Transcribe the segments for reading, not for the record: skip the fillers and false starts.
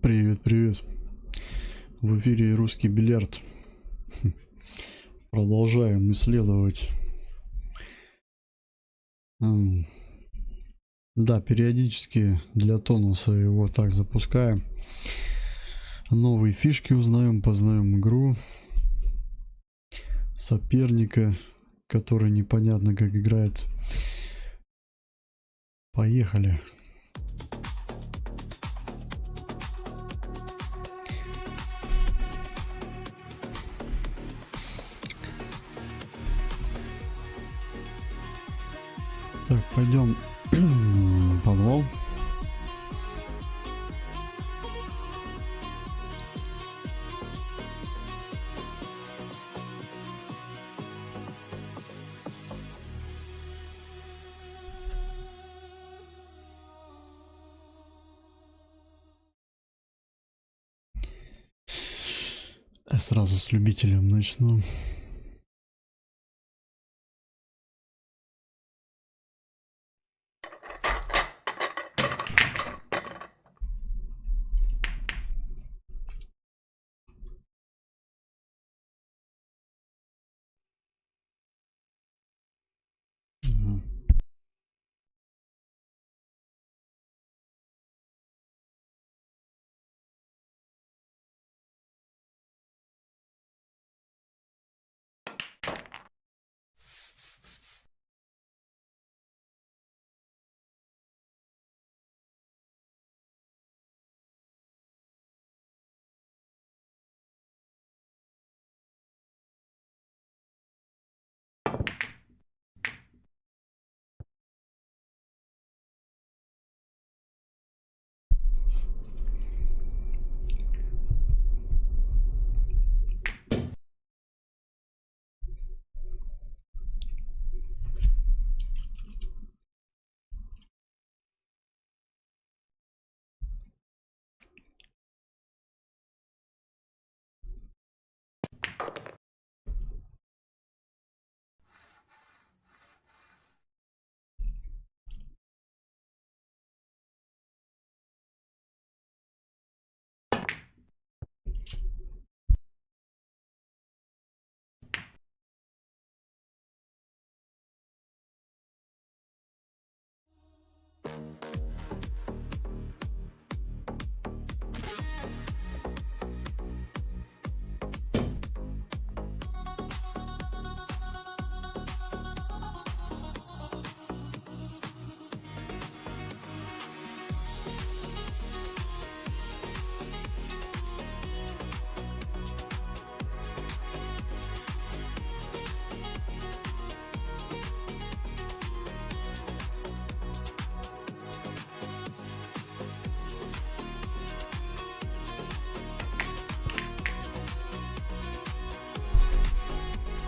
Привет, привет. В эфире русский бильярд. Продолжаем исследовать. Да, периодически для тонуса его так запускаем. Новые фишки узнаем, познаем игру. Соперника, который непонятно как играет. Поехали. Так, пойдем в подвал. Я сразу с любителем начну.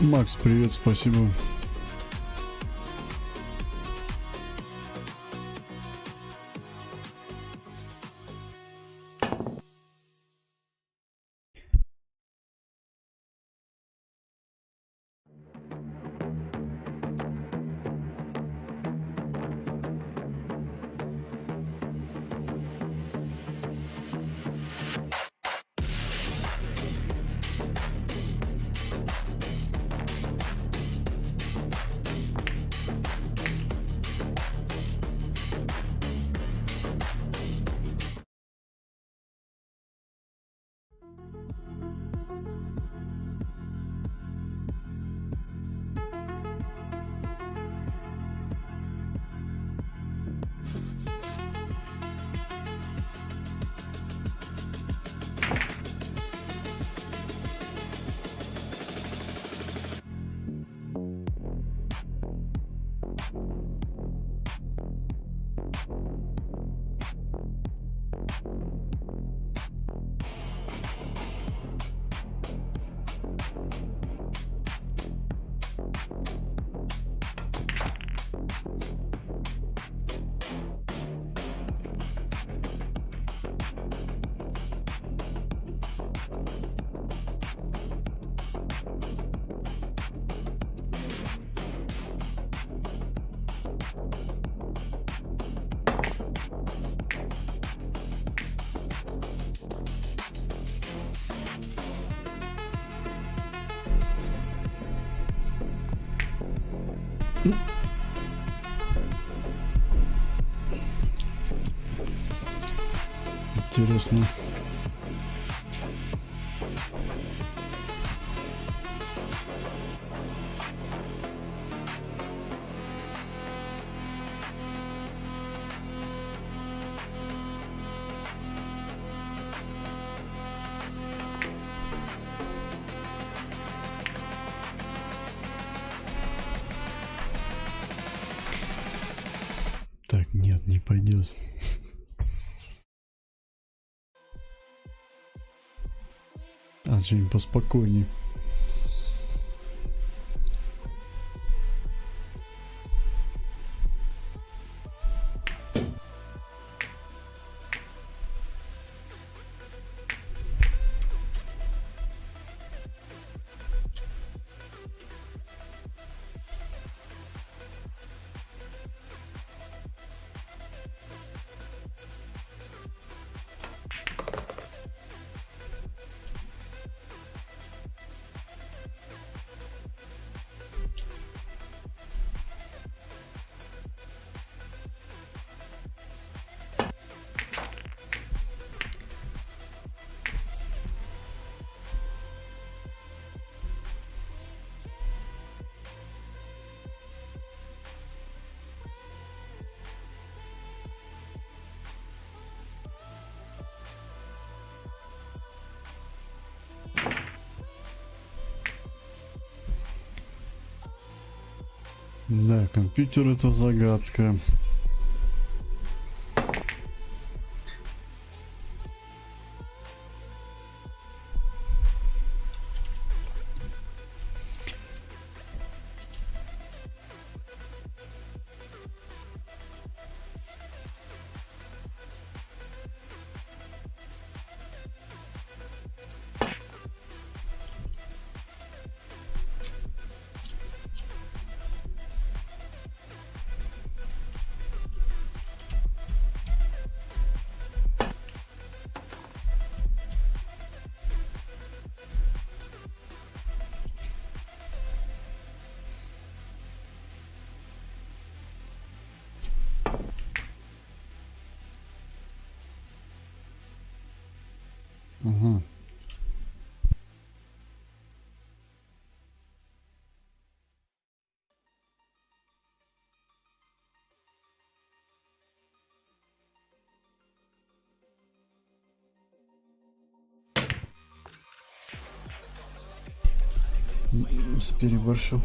Макс, привет, спасибо. Интересно. Так, нет, не пойдет. А, что-нибудь поспокойнее. Да, компьютер это загадка. Ага. Переборщил.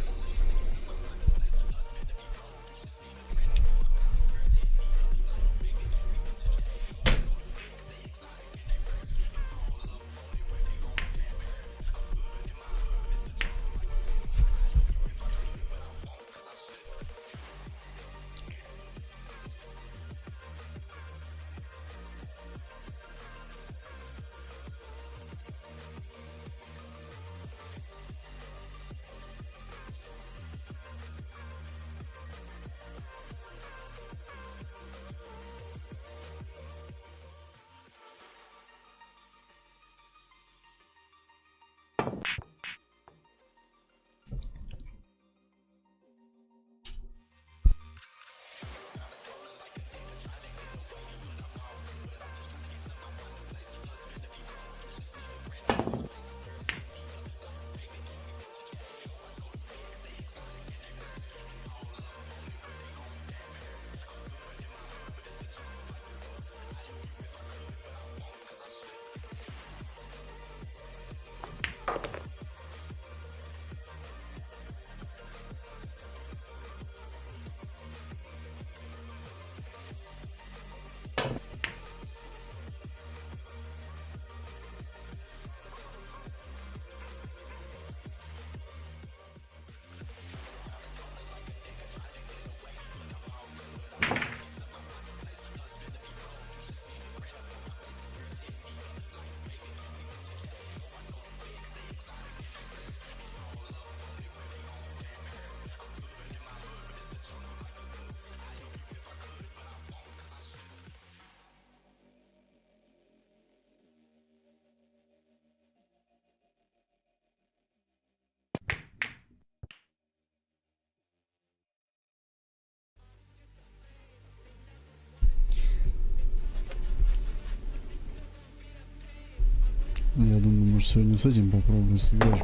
может, сегодня с этим попробую сыграть.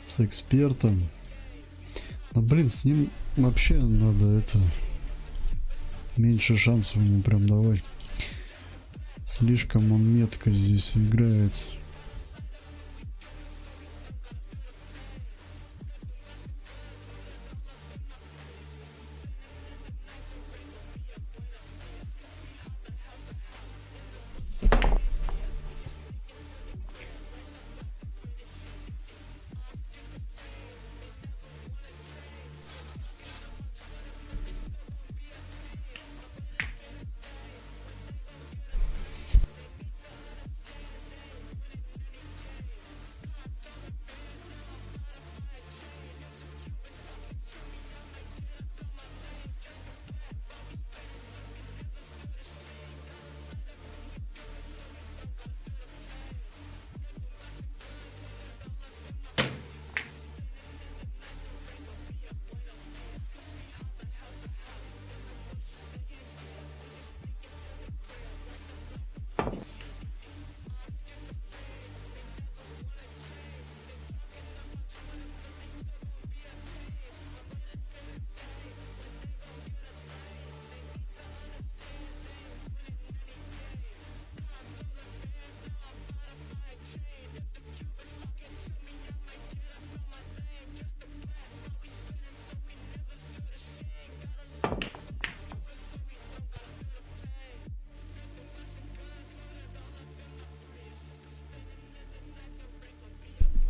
С экспертом. Да блин, с ним вообще надо это... Меньше шансов ему прям давать. Слишком он метко здесь играет.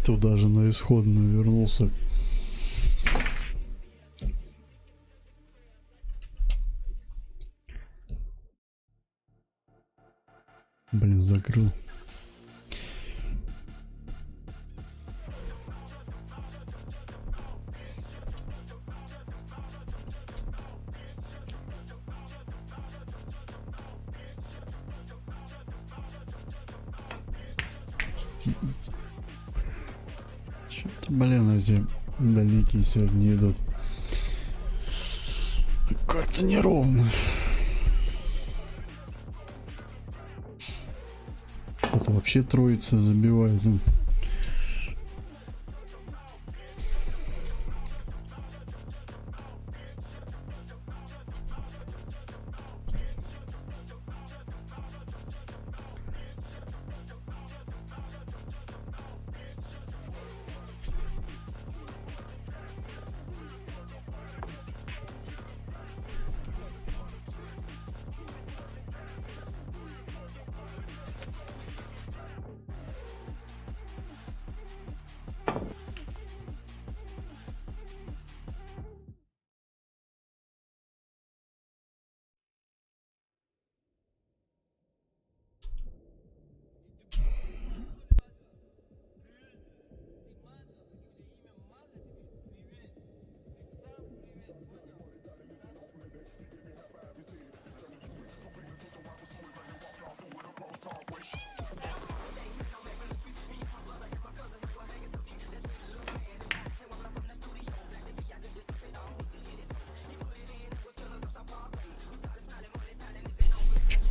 Туда же на исходную вернулся. Блин, закрыл. Что-то, блин, эти далекие сегодня идут. Как-то неровно. Это вообще троица забивает.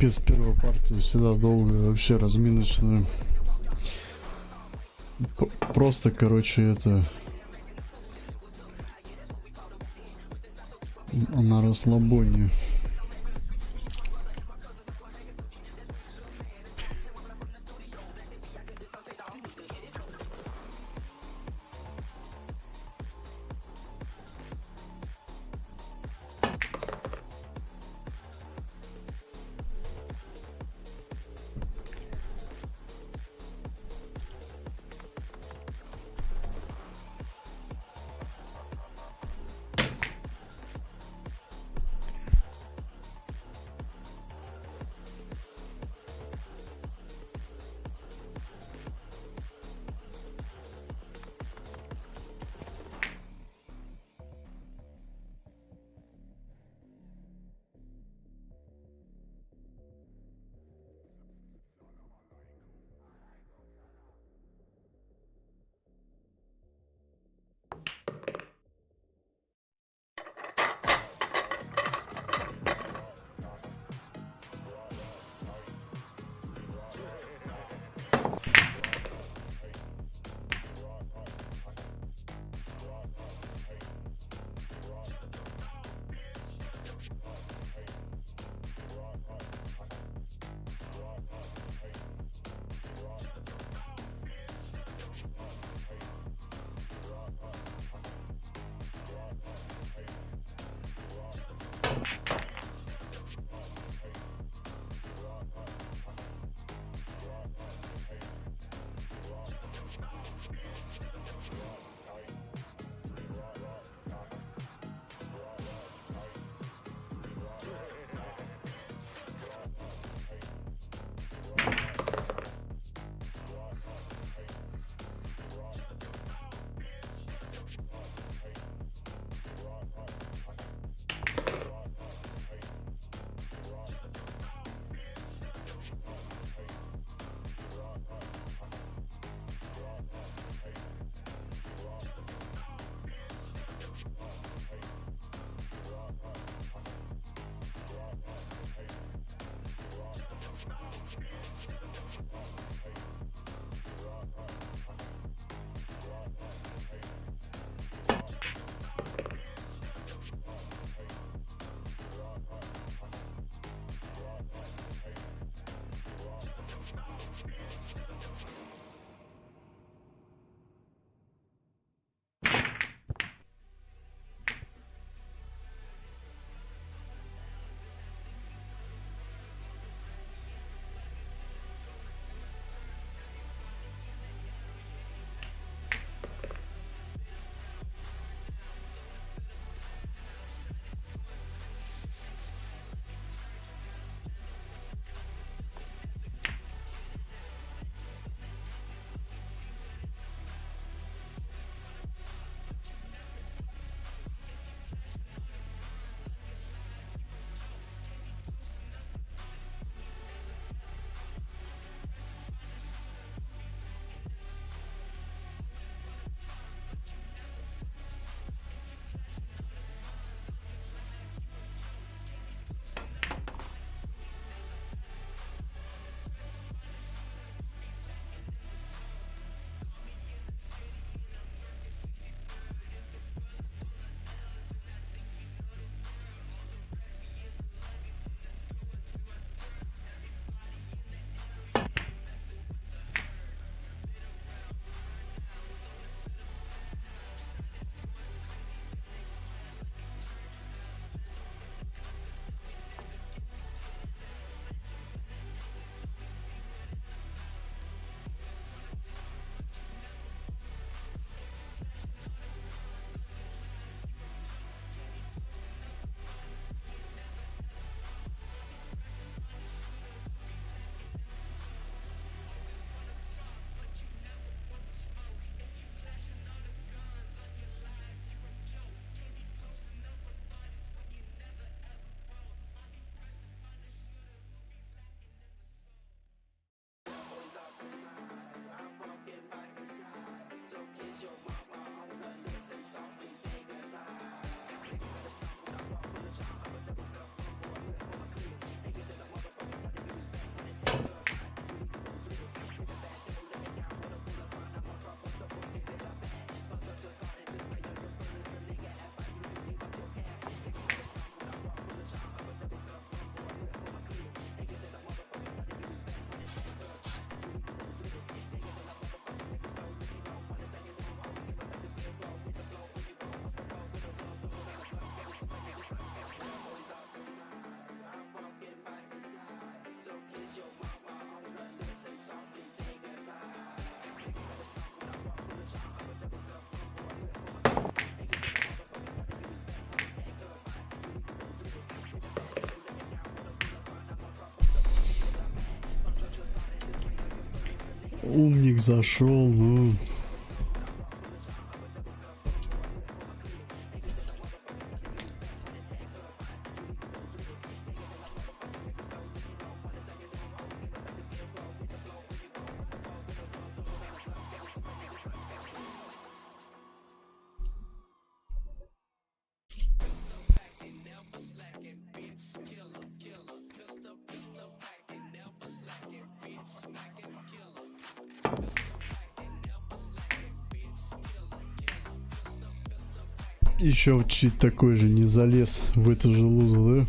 Пипец, первая партия всегда долгая, вообще разминочная. Просто, короче, это... На расслабоне. Умник зашел, ну. Еще чуть такой же не залез в эту же лузу, да?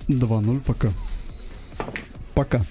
Два 0 пока. Пока.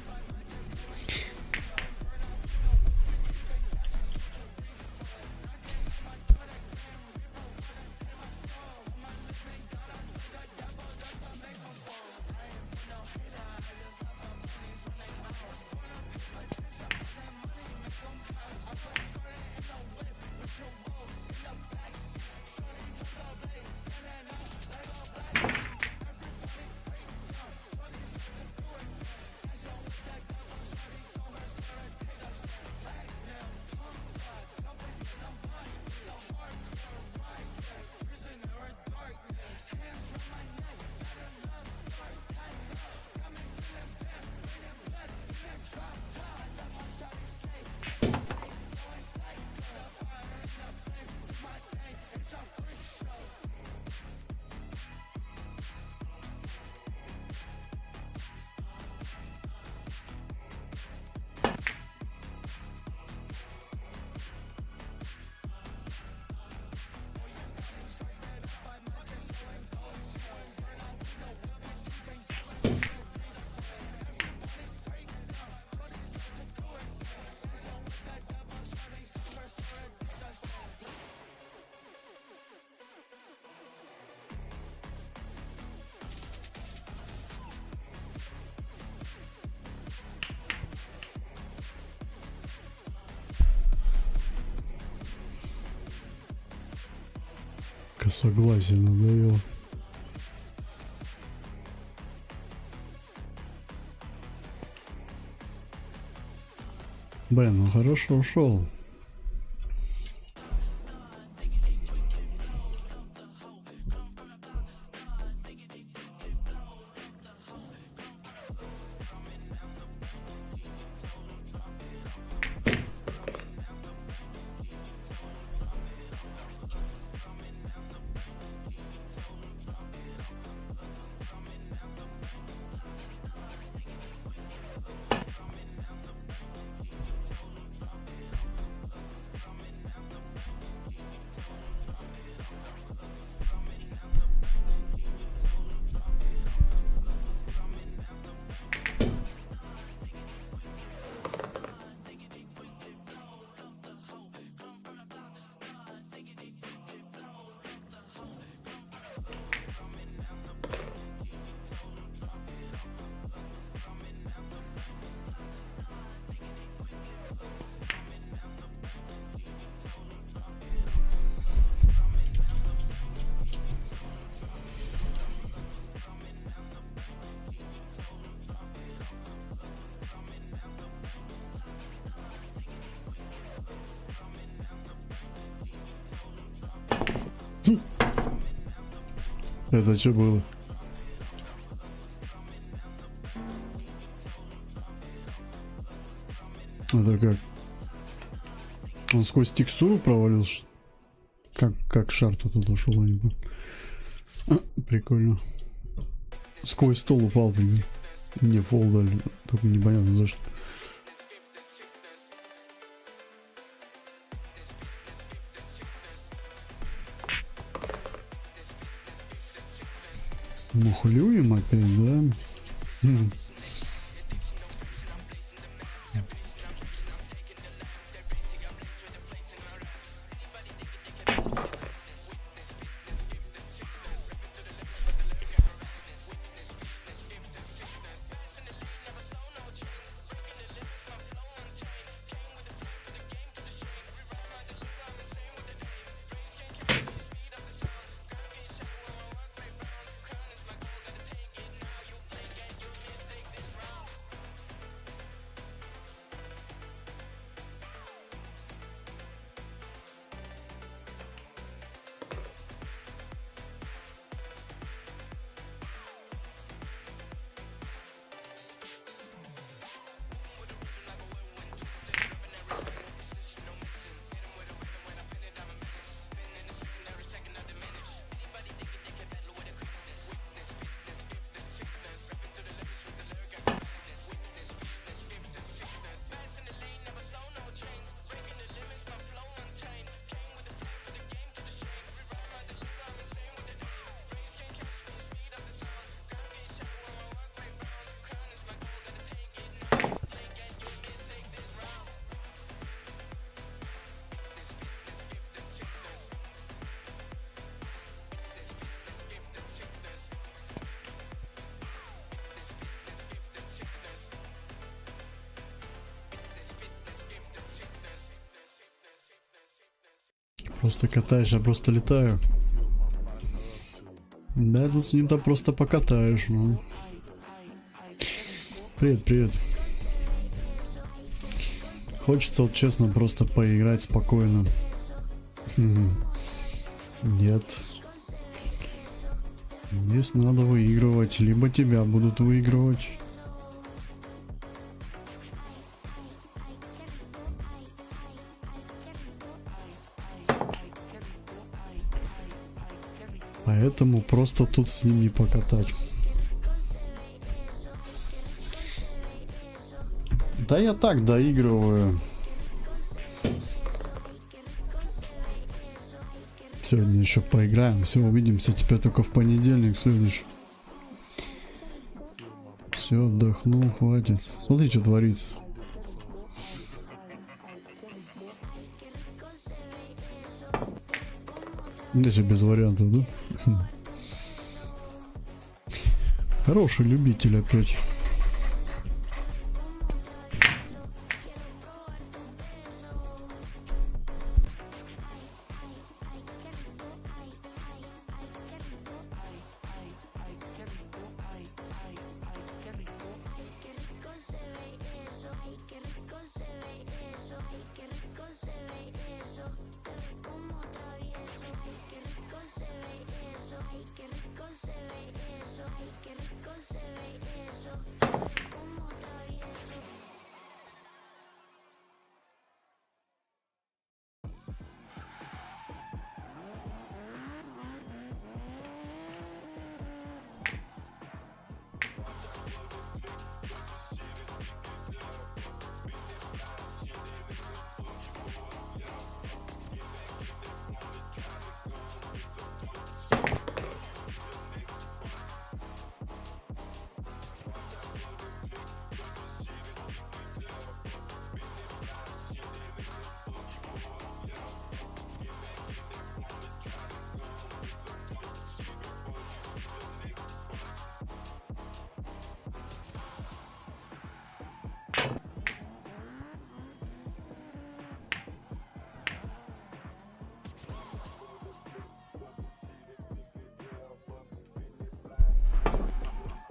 Косоглазие надоело. Бен, ну хорошо ушел. Это что было? Это как? Он сквозь текстуру провалился? Как шар тут ушел, я не понял. Прикольно. Сквозь стол упал, блин. Мне фол дали. Только непонятно за что. Мухлюем опять, да? Просто катаешь, я просто летаю. Да, тут с ним-то просто покатаешь, ну. Привет, привет. Хочется, вот честно, просто поиграть спокойно. Нет. Здесь надо выигрывать, либо тебя будут выигрывать. Поэтому просто тут с ним не покатать. Да я так доигрываю. Сегодня еще поиграем. Все, увидимся теперь только в понедельник следующий. Все, отдохнул, хватит. Смотри, что творит. Даже без вариантов, да? Хороший любитель опять.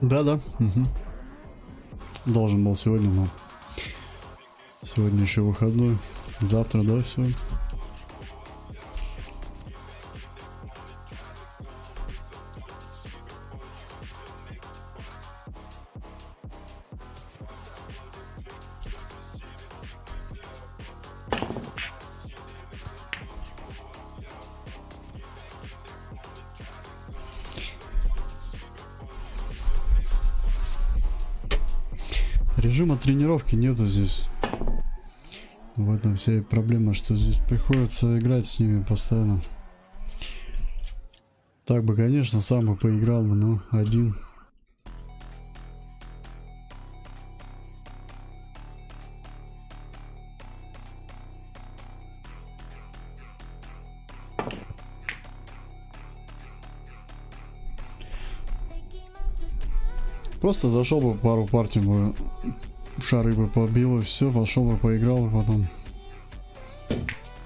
Да-да. Угу. Должен был сегодня, но сегодня еще выходной. Завтра, да, все. режима тренировки нету здесь. В этом вся и проблема, что здесь приходится играть с ними постоянно. Так бы, конечно, сам бы поиграл бы, но один. Просто зашел бы пару партий бы, шары бы побил и все, пошел бы поиграл бы потом.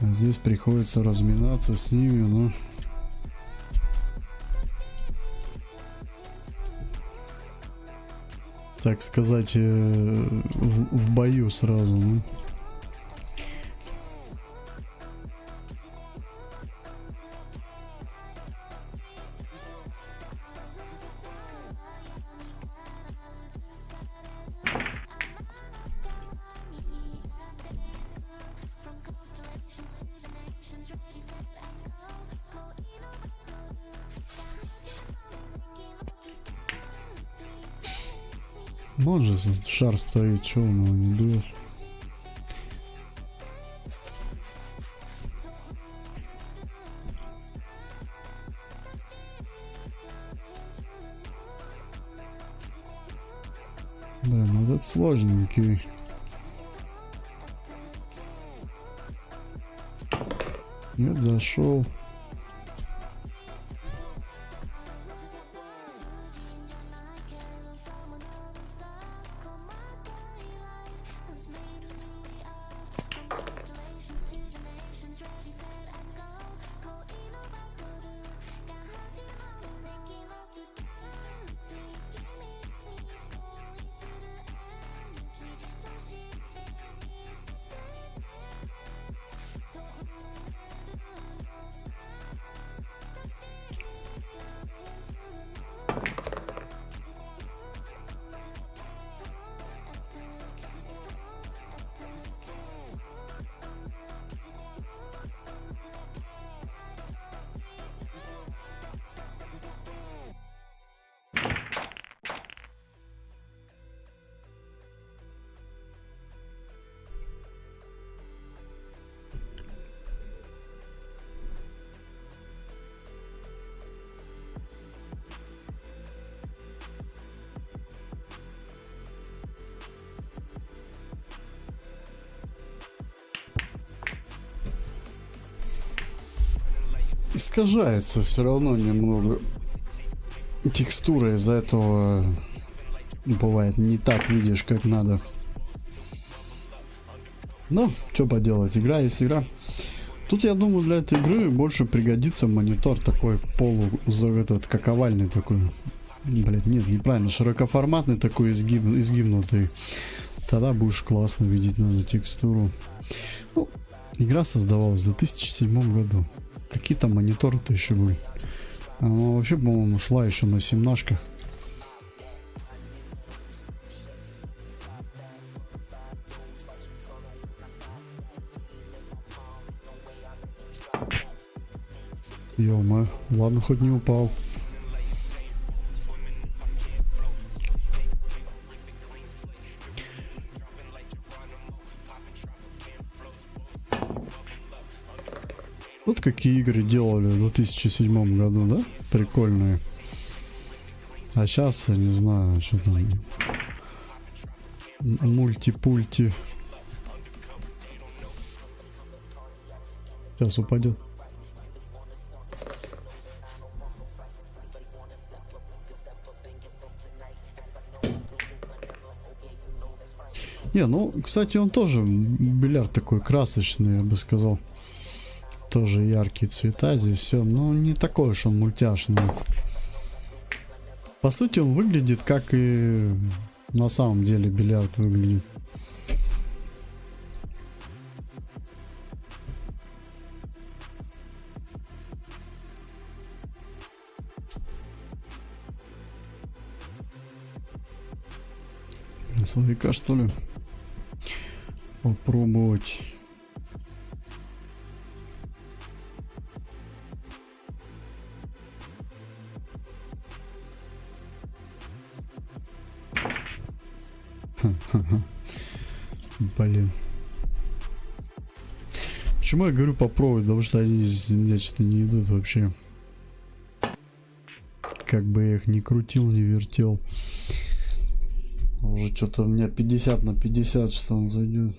А здесь приходится разминаться с ними, но... Так сказать, в бою сразу, ну. Может, шар стоит, что он его не дует. Блин, ну этот сложненький. Нет, зашел. Искажается все равно немного текстура, из-за этого бывает не так видишь, как надо. Ну, что поделать, игра есть игра. Тут, я думаю, для этой игры больше пригодится монитор такой этот как овальный такой. Блять, нет, неправильно, широкоформатный такой изгибнутый. Тогда будешь классно видеть надо текстуру. Ну, игра создавалась в 2007 году. Какие там мониторы-то еще были? Она вообще, по-моему, шла еще на 17-шках. Ё-моё, ладно, хоть не упал. Вот какие игры делали в 2007 году, да? Прикольные. А сейчас, я не знаю, что там. Мультипульти. Сейчас упадет. Не, ну, кстати, он тоже бильярд такой красочный, я бы сказал. Тоже яркие цвета здесь все, но не такой уж он мультяшный. По сути, он выглядит как и на самом деле бильярд выглядит. Слоика, что ли? Попробовать. Ха-ха-ха. Блин. Почему я говорю попробовать? Потому что они из меня что-то не идут вообще. Как бы я их ни крутил, ни вертел. Уже что-то у меня 50 на 50, что он зайдет.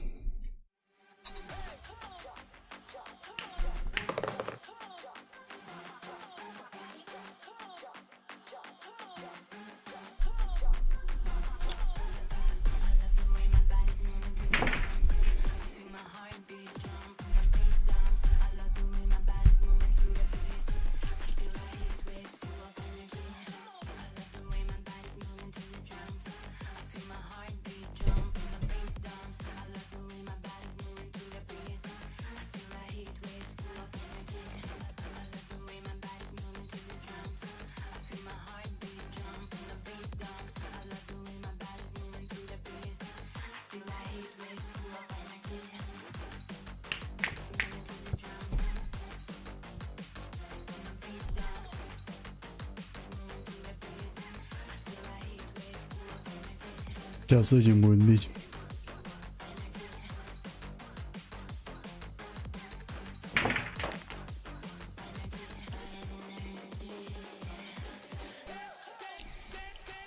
Сейчас этим будет бить.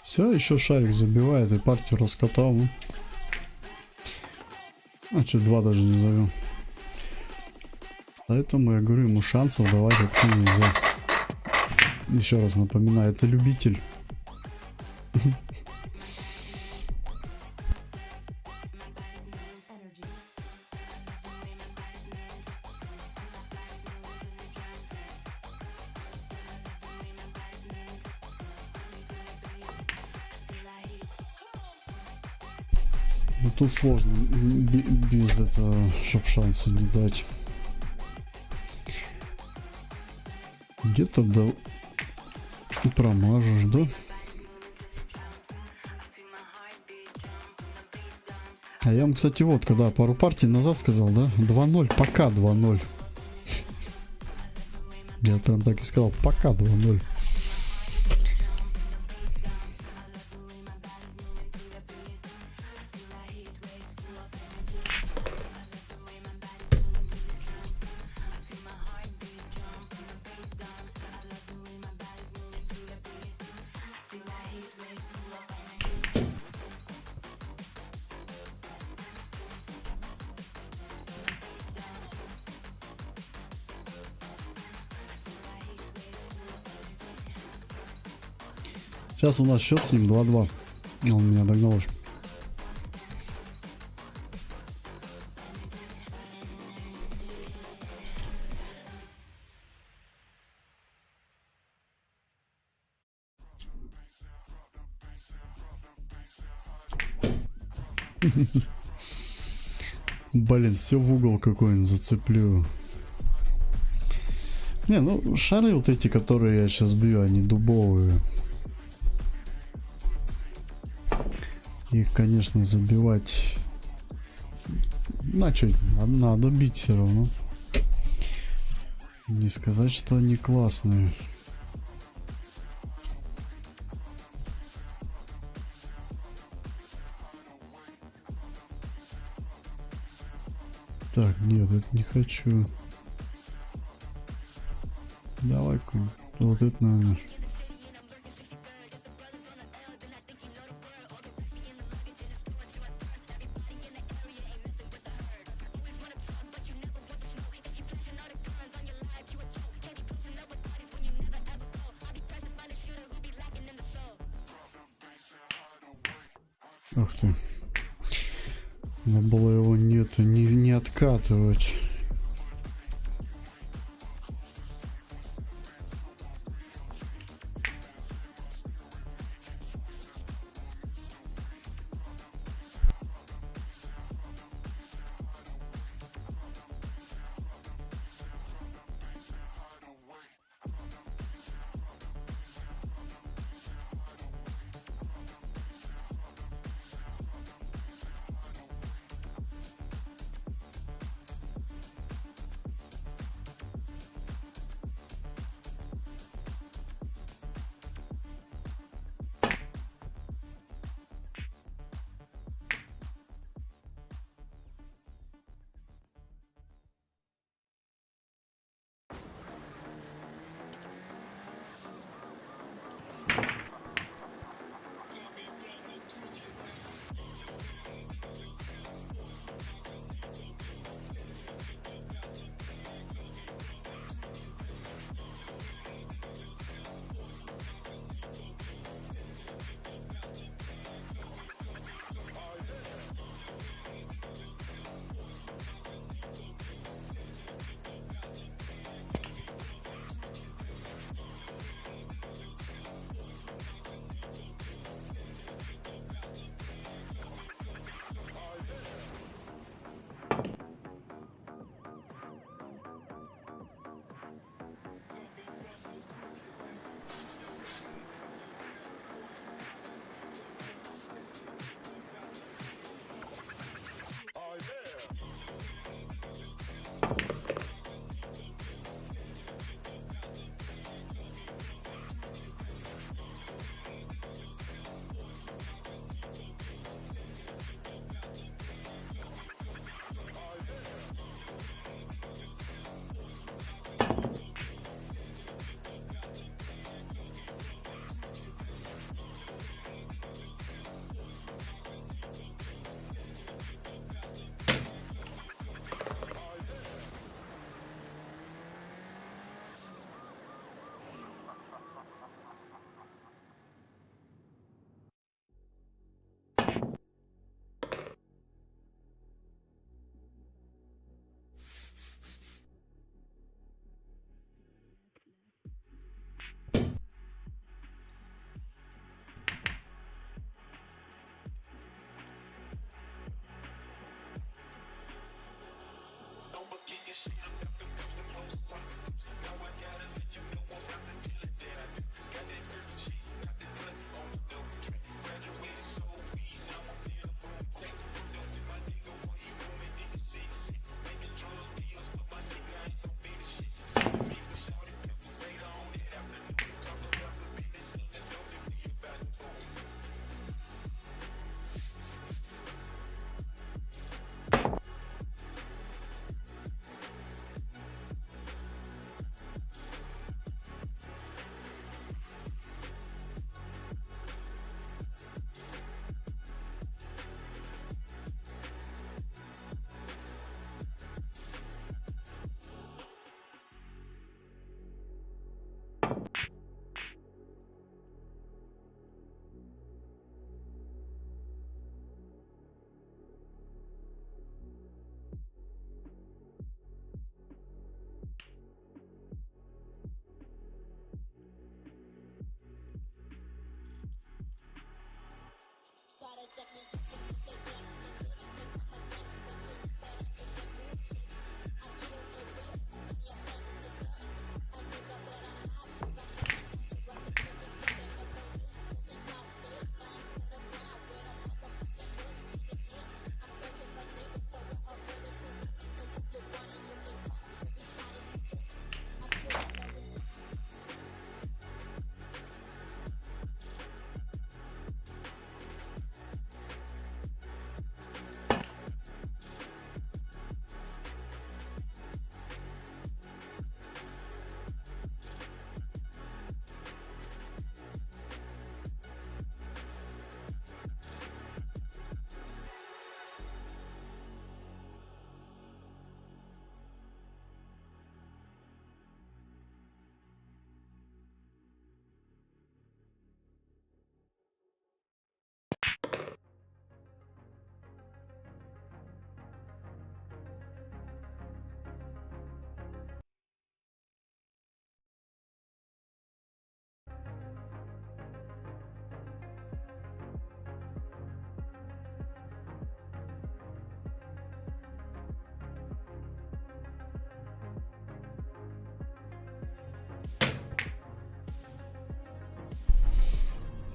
Все, еще шарик забивает и партию раскатал. Ну. А что, два даже не завел. Поэтому я говорю, ему шансов давать вообще нельзя. Еще раз напоминаю, это любитель. Ну, тут сложно без этого, чтоб шанса не дать. Где-то да промажешь, да? А я вам, кстати, вот, когда пару партий назад сказал, да? 2-0, пока 2-0. Я прям так и сказал, пока 2-0. Сейчас у нас счет с ним 2-2. Он меня догнал. Блин, все в угол какой-нибудь зацеплю. Не, ну шары вот эти, которые я сейчас бью, они дубовые. Их, конечно, забивать надо бить все равно. Не сказать, что они классные. Так, нет, это не хочу. Давай-ка вот это, наверное. Ах ты. Надо было его не откатывать.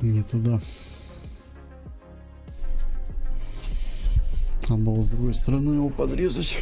Не туда. А было с другой стороны его подрезать.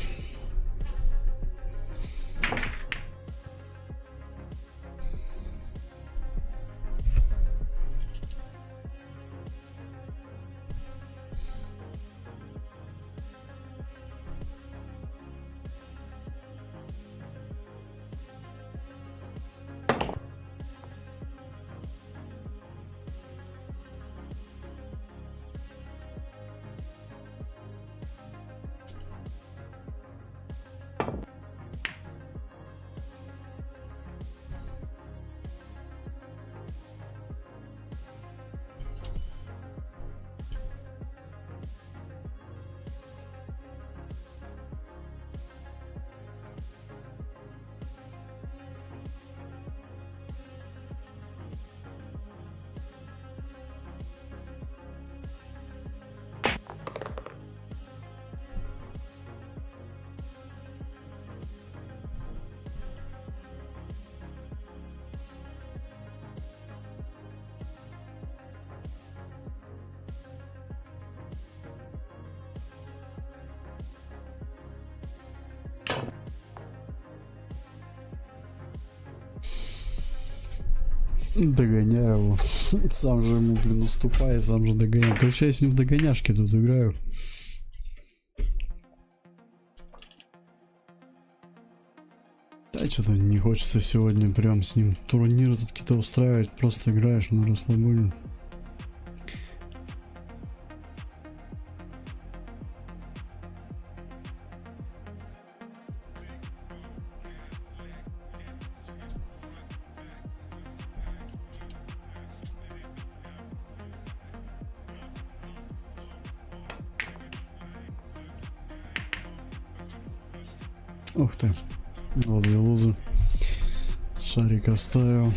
Догоняю его. Сам же ему, блин, уступаю, сам же догоняю. Короче, я с ним в догоняшки тут играю. Да, что-то не хочется сегодня прям с ним турниры тут какие-то устраивать. Просто играешь на расслабоне. Ух ты, возле лузы шарик оставил.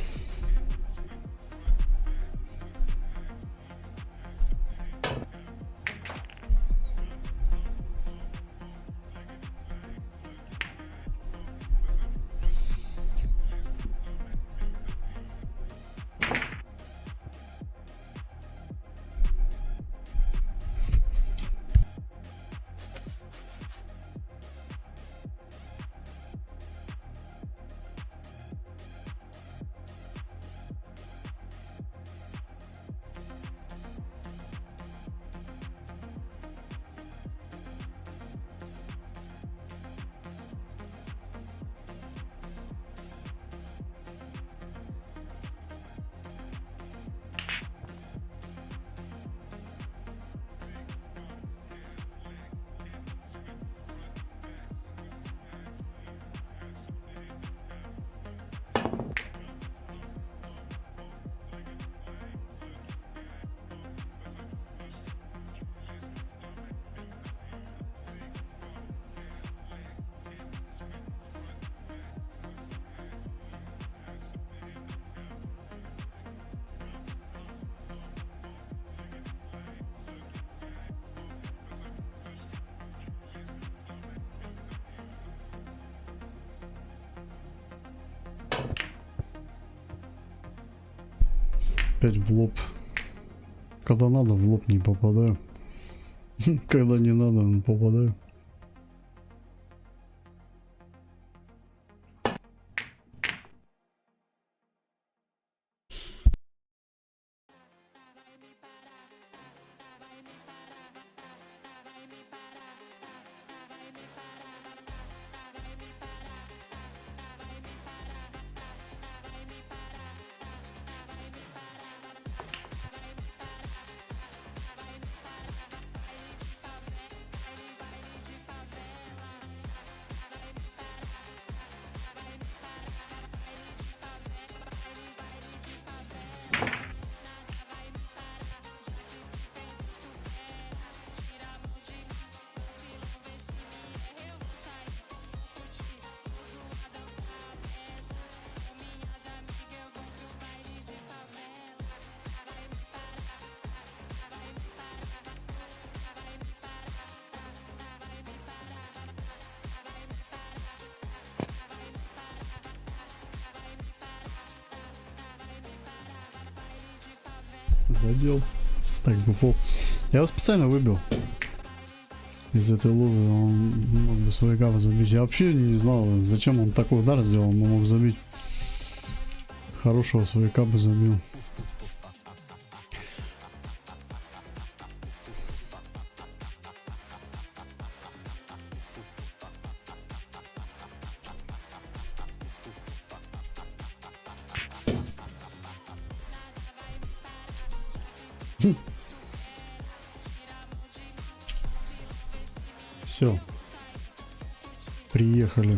Опять в лоб. Когда надо, в лоб не попадаю. Когда не надо, попадаю. Задел. Так, буфол. Я его специально выбил. Из этой лозы он мог бы свои гавы забить. Я вообще не знал, зачем он такой удар сделал. Он мог забить. Хорошего свояка бы забил. Все. Приехали.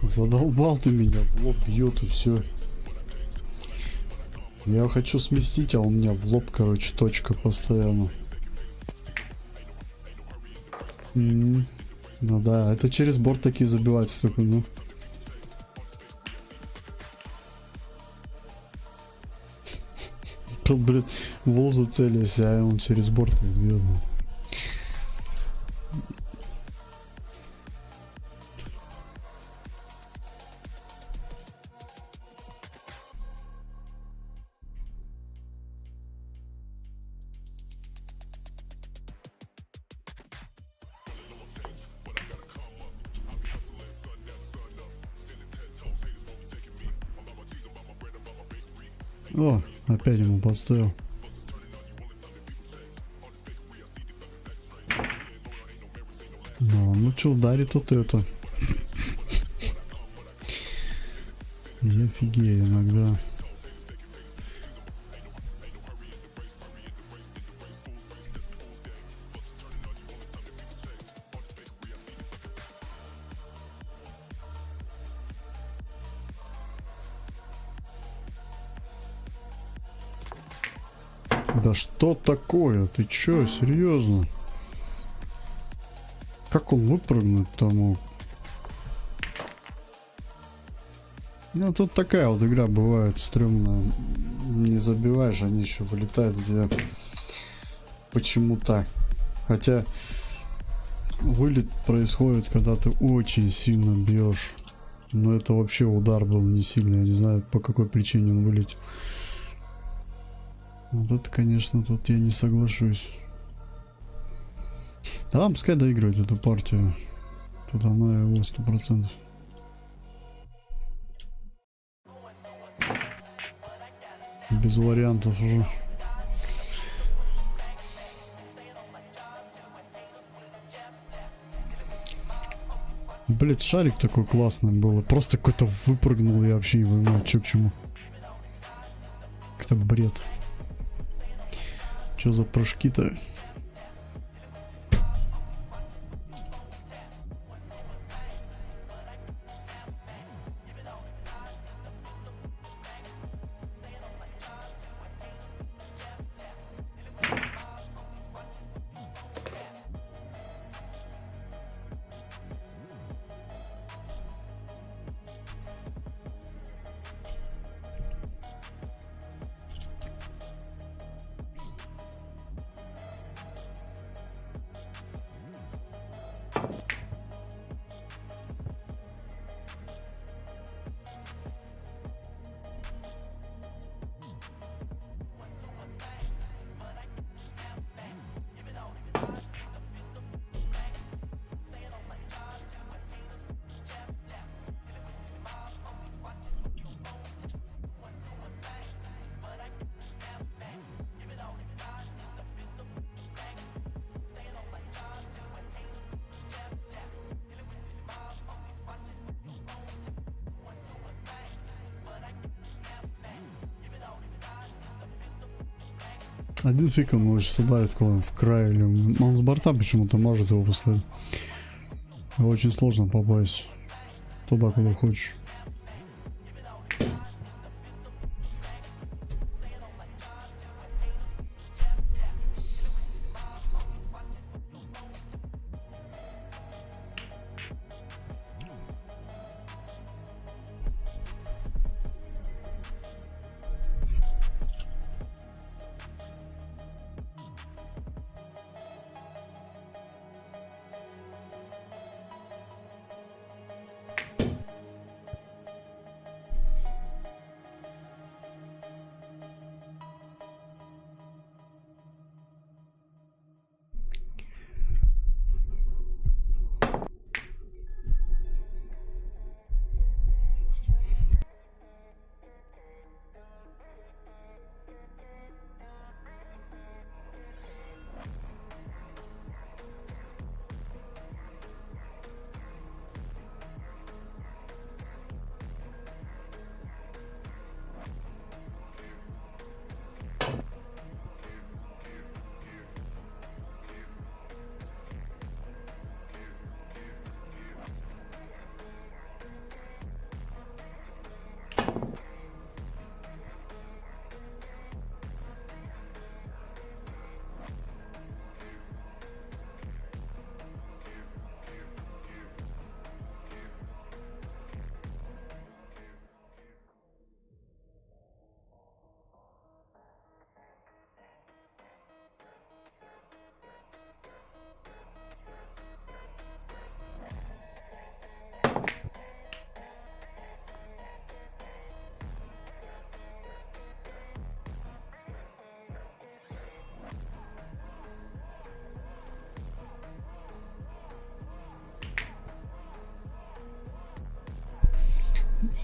Задолбал ты меня, в лоб бьет и все. Я хочу сместить, а у меня в лоб, короче, точка постоянно. Ну да, это через борт такие забиваются только, ну. Тут, блин, в лозу целись, а он через борт их бьет. О, опять ему подставил. Ну что, ударит вот это. Я офигею иногда. Да что такое? Ты чё, серьезно? Как он выпрыгнуть тому? Ну, тут такая вот игра бывает стрёмная. Не забиваешь, они еще вылетают у тебя почему-то. Хотя вылет происходит, когда ты очень сильно бьешь. Но это вообще удар был не сильный. Я не знаю, по какой причине он вылетел. Вот это, конечно, тут я не соглашусь. Да ладно, пускай доигрывает эту партию. Тут она его 100%. Без вариантов уже. Блять, шарик такой классный был. Просто какой-то выпрыгнул, я вообще не понимаю, что к чему. Как-то бред. Что за прыжки-то? Один фиг он научится ударить куда в край, или он с борта почему-то может его послать. Очень сложно попасть туда, куда хочешь.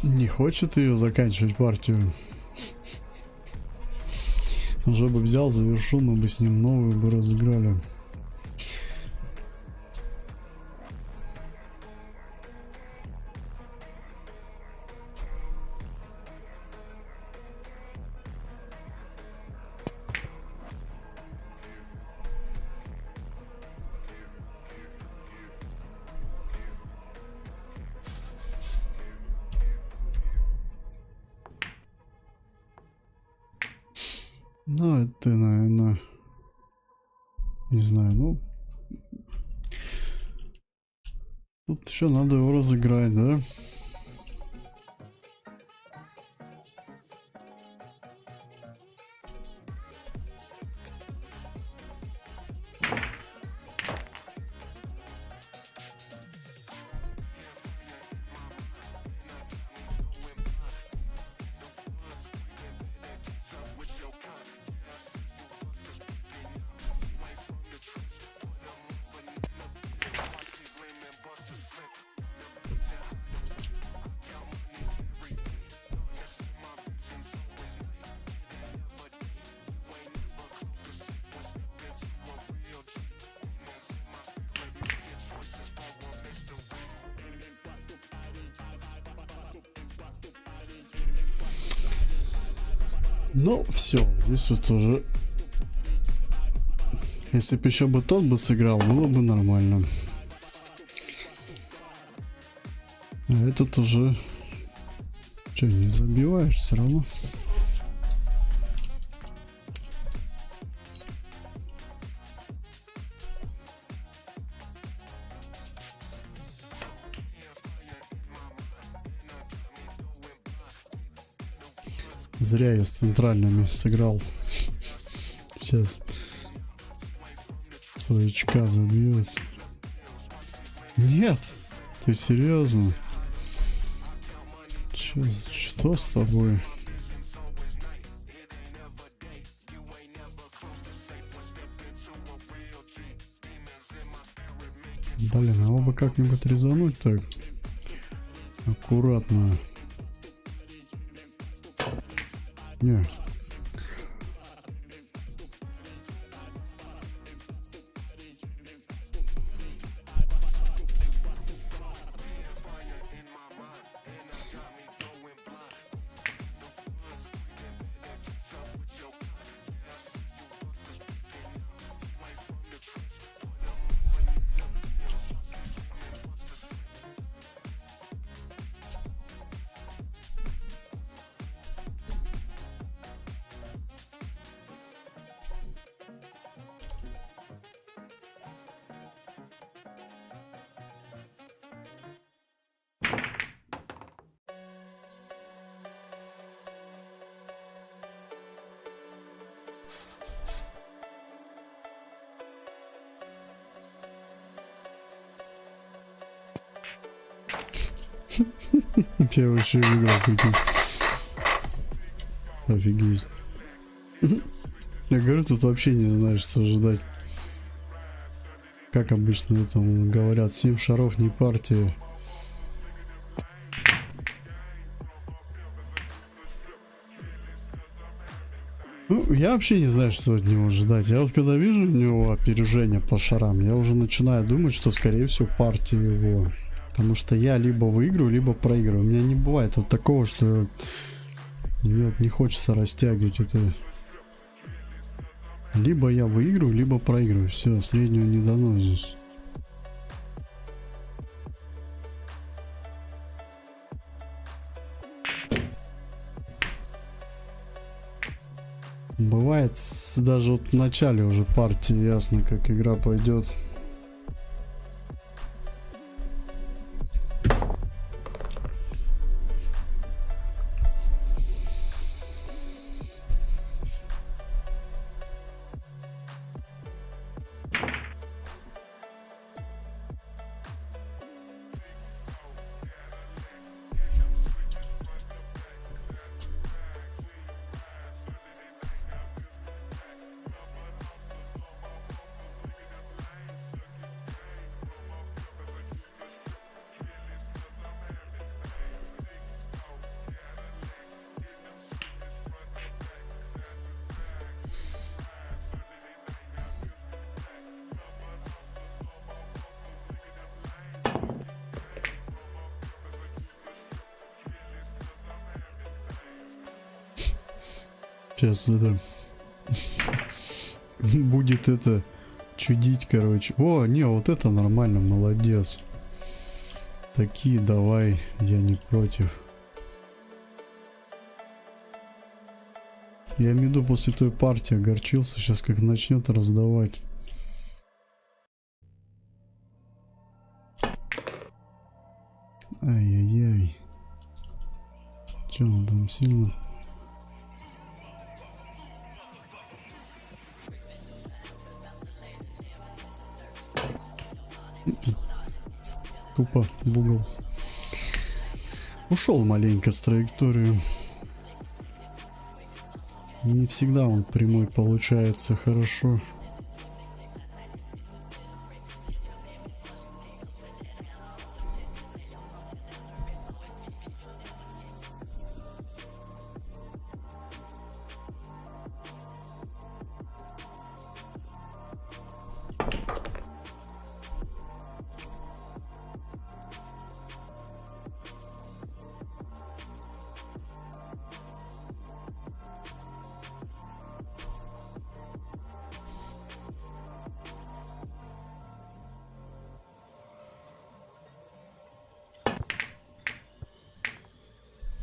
Не хочет ее заканчивать партию. Уже бы взял, завершил, мы бы с ним новую бы разыграли. Ну, это, наверное, не знаю, ну, тут еще надо его разыграть, да? Ну, все, здесь вот уже... Если бы еще бы тот бы сыграл, было бы нормально. А этот уже... Че, не забиваешь все равно? Зря я с центральными сыграл. Сейчас своячка забьет. Нет, ты серьезно? Что с тобой? Блин, а его бы как-нибудь резануть так аккуратно. Не. Я вообще выиграл, прикинь. Офигеть. Я говорю, тут вообще не знаешь, что ожидать. Как обычно там говорят, 7 шаров не партия. Ну, я вообще не знаю, что от него ожидать. Я вот когда вижу у него опережение по шарам, я уже начинаю думать, что скорее всего партия его. Потому что я либо выиграю, либо проигрываю. У меня не бывает вот такого, что мне вот не хочется растягивать это. Либо я выиграю, либо проигрываю. Все, среднего не дано здесь. Бывает даже вот в начале уже партии ясно, как игра пойдет. Сейчас это будет это чудить, короче. О, не, вот это нормально, молодец. Такие давай, я не против. Я имею в виду, после той партии огорчился, сейчас как начнет раздавать. Ай-яй-яй. Че он там сильно? Тупо в угол. Ушел маленько с траектории. Не всегда он прямой получается хорошо.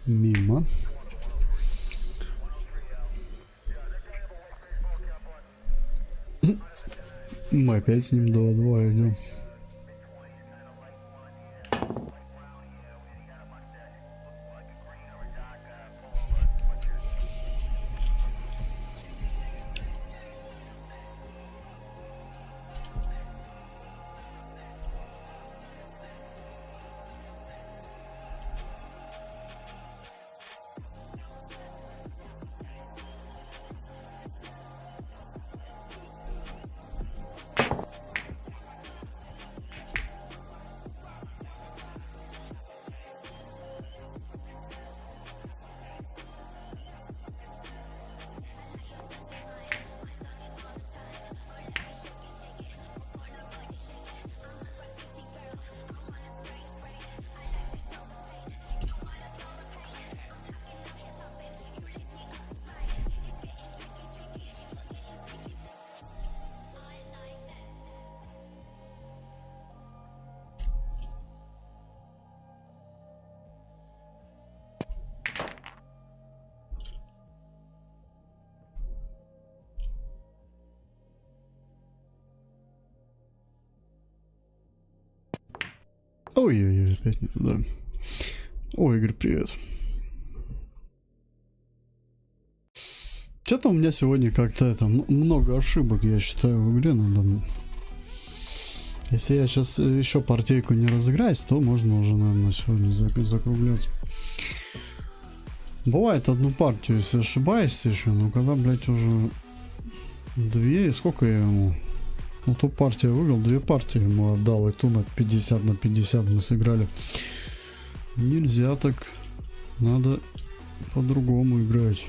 Мимо. Мы опять с ним 2-2 идем. Ой-ой-ой, опять не туда. Ой, Игорь, привет. Что-то у меня сегодня как-то это много ошибок, я считаю, в игре надо Если я сейчас еще партийку не разыграюсь, то можно уже, наверное, сегодня закругляться. Бывает одну партию, если ошибаешься еще, но когда, блядь, уже две, сколько я ему? Ну, ту партию выиграл, две партии ему отдал, и ту на 50 на 50 мы сыграли. Нельзя так, надо по-другому играть.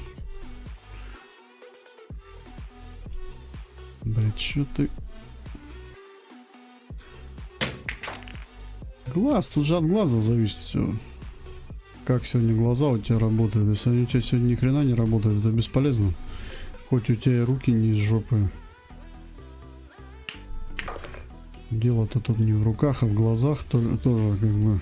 Блядь, что ты... Глаз, тут же от глаза зависит все. Как сегодня глаза у тебя работают. Если они у тебя сегодня ни хрена не работают, это бесполезно. Хоть у тебя и руки не из жопы. Дело-то тут не в руках, а в глазах тоже как бы.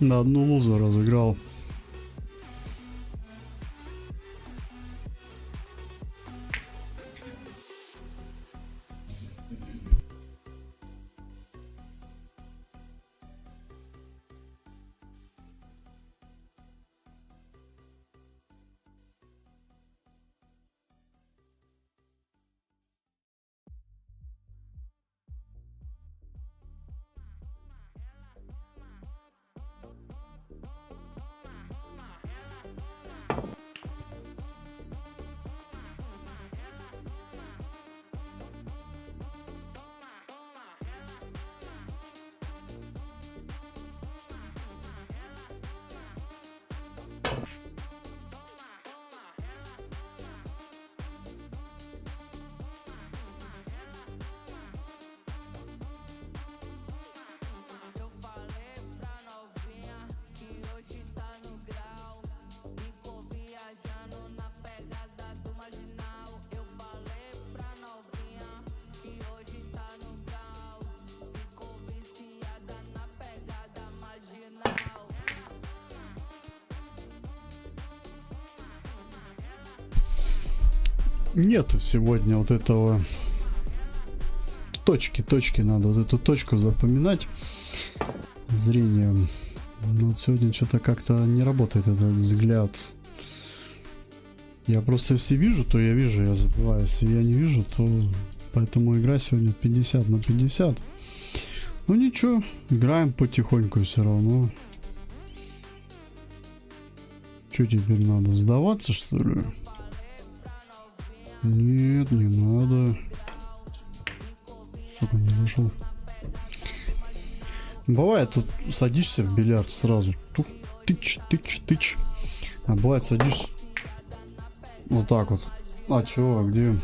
На одну лузу разыграл. Нету сегодня вот этого точки надо вот эту точку запоминать зрением. Но сегодня что-то как-то не работает этот взгляд. Я просто если вижу, то я вижу, я забываю. Если я не вижу, то поэтому игра сегодня 50 на 50. Ну ничего, играем потихоньку все равно. Что теперь надо, сдаваться что ли? Нет, не надо. Сука, не зашел. Бывает, тут садишься в бильярд сразу. Тут тыч. А бывает, садишься вот так вот. А чё, а где?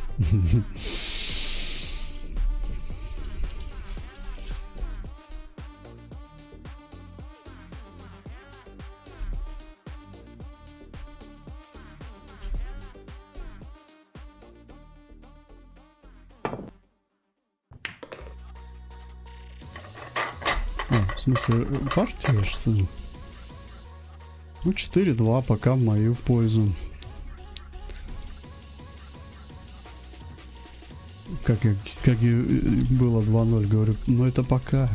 В смысле, партия, что ли? Ну, 4-2 пока в мою пользу. Как и было 2-0, говорю, но это пока.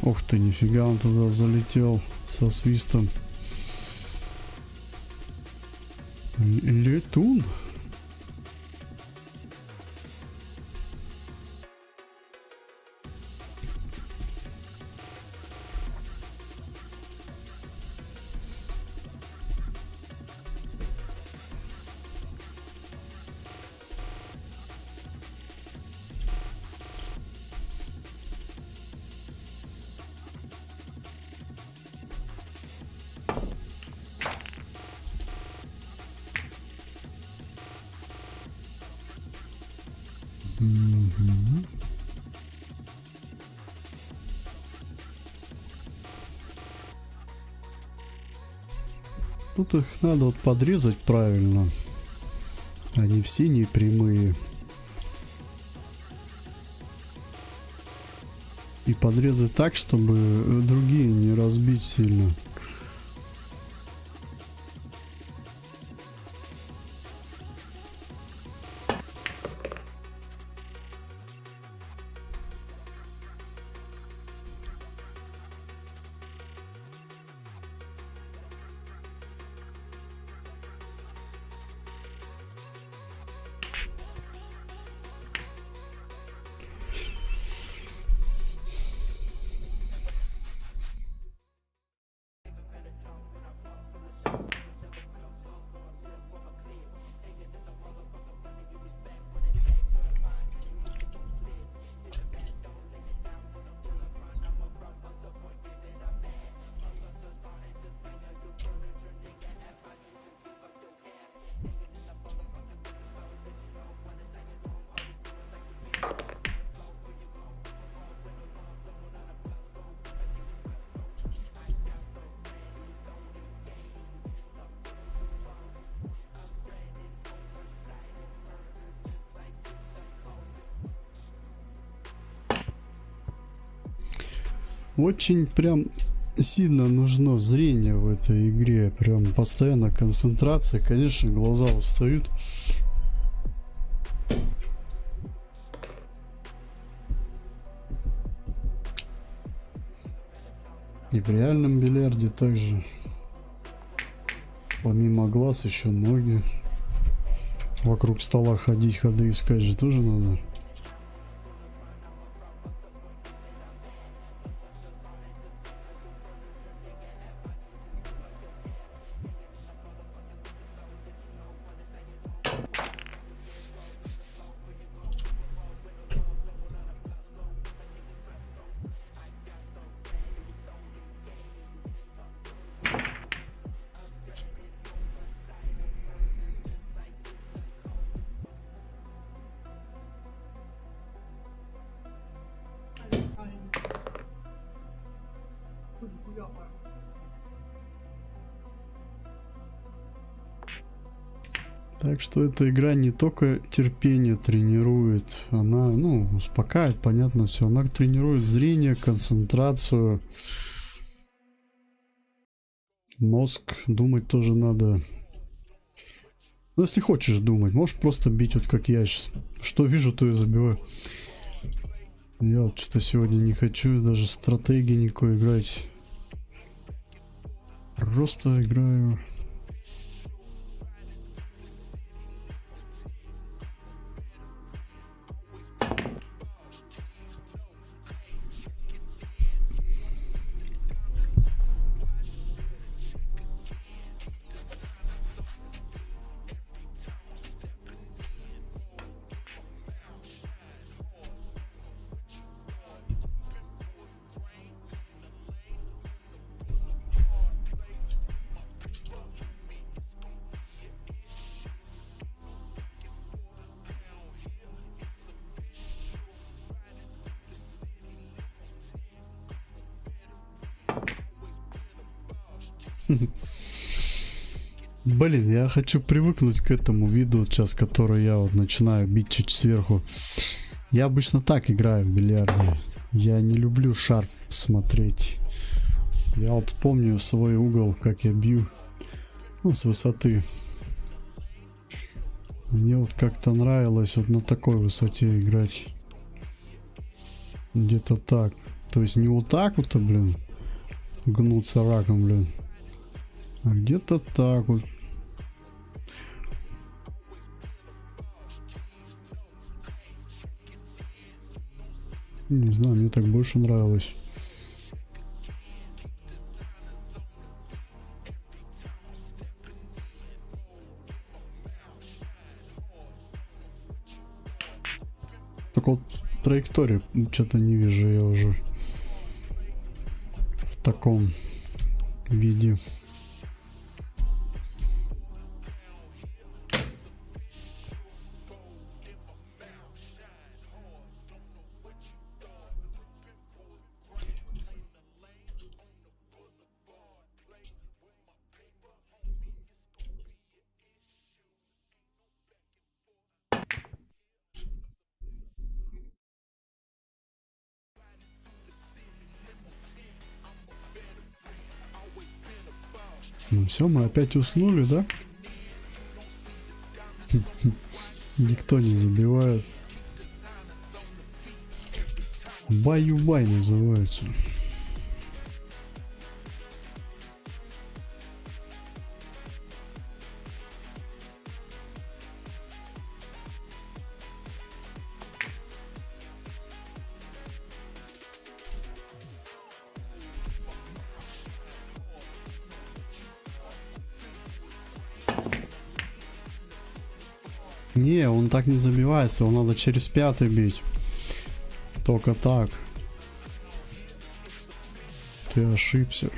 Ух ты, нифига, он туда залетел со свистом. Летун. Тут их надо вот подрезать правильно. Они все не прямые. И подрезать так, чтобы другие не разбить сильно. Очень прям сильно нужно зрение в этой игре. Прям постоянно концентрация. Конечно, глаза устают. И в реальном бильярде также. Помимо глаз еще ноги. Вокруг стола ходить, ходы искать же тоже надо. Так что эта игра не только терпение тренирует, она, ну, успокаивает, понятно все. Она тренирует зрение, концентрацию, мозг. Думать тоже надо. Ну, если хочешь думать, можешь просто бить, вот как я сейчас. Что вижу, то и забиваю. Я вот что-то сегодня не хочу даже стратегии никакой играть. Просто играю. Блин, я хочу привыкнуть к этому виду сейчас, который я вот начинаю бить чуть сверху. Я обычно так играю в бильярде. Я не люблю шар смотреть. Я вот помню свой угол, как я бью. Ну, с высоты. Мне вот как-то нравилось вот на такой высоте играть. Где-то так. То есть не вот так вот, блин, гнуться раком, блин. А где-то так вот. Не знаю, мне так больше нравилось. Так вот, траекторию что-то не вижу я уже в таком виде. Ну все, мы опять уснули, да? Никто не забивает. Баю-бай называется. Не, он так не забивается, его надо через пятый бить. Только так. Ты ошибся.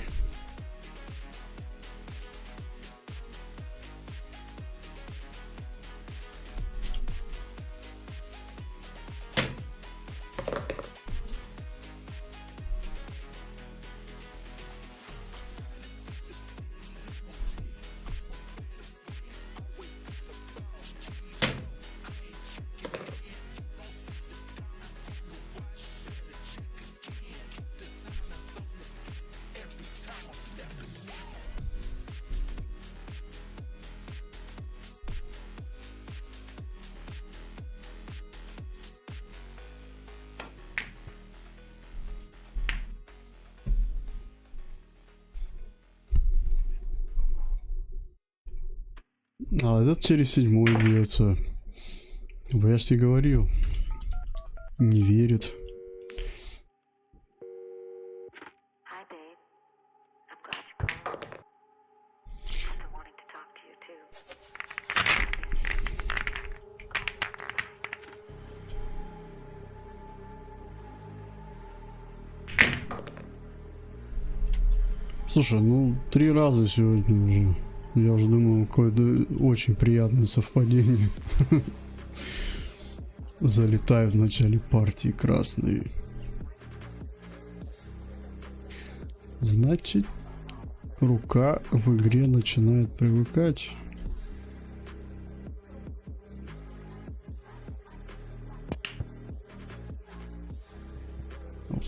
А этот через седьмой бьется. Я ж тебе говорил. Не верит. Hi, babe. I'm glad you called. I've been wanting to talk to you too. Слушай, ну 3 раза сегодня уже. Я уже думал, какое-то очень приятное совпадение. Залетают в начале партии красные. Значит, рука в игре начинает привыкать. Оп.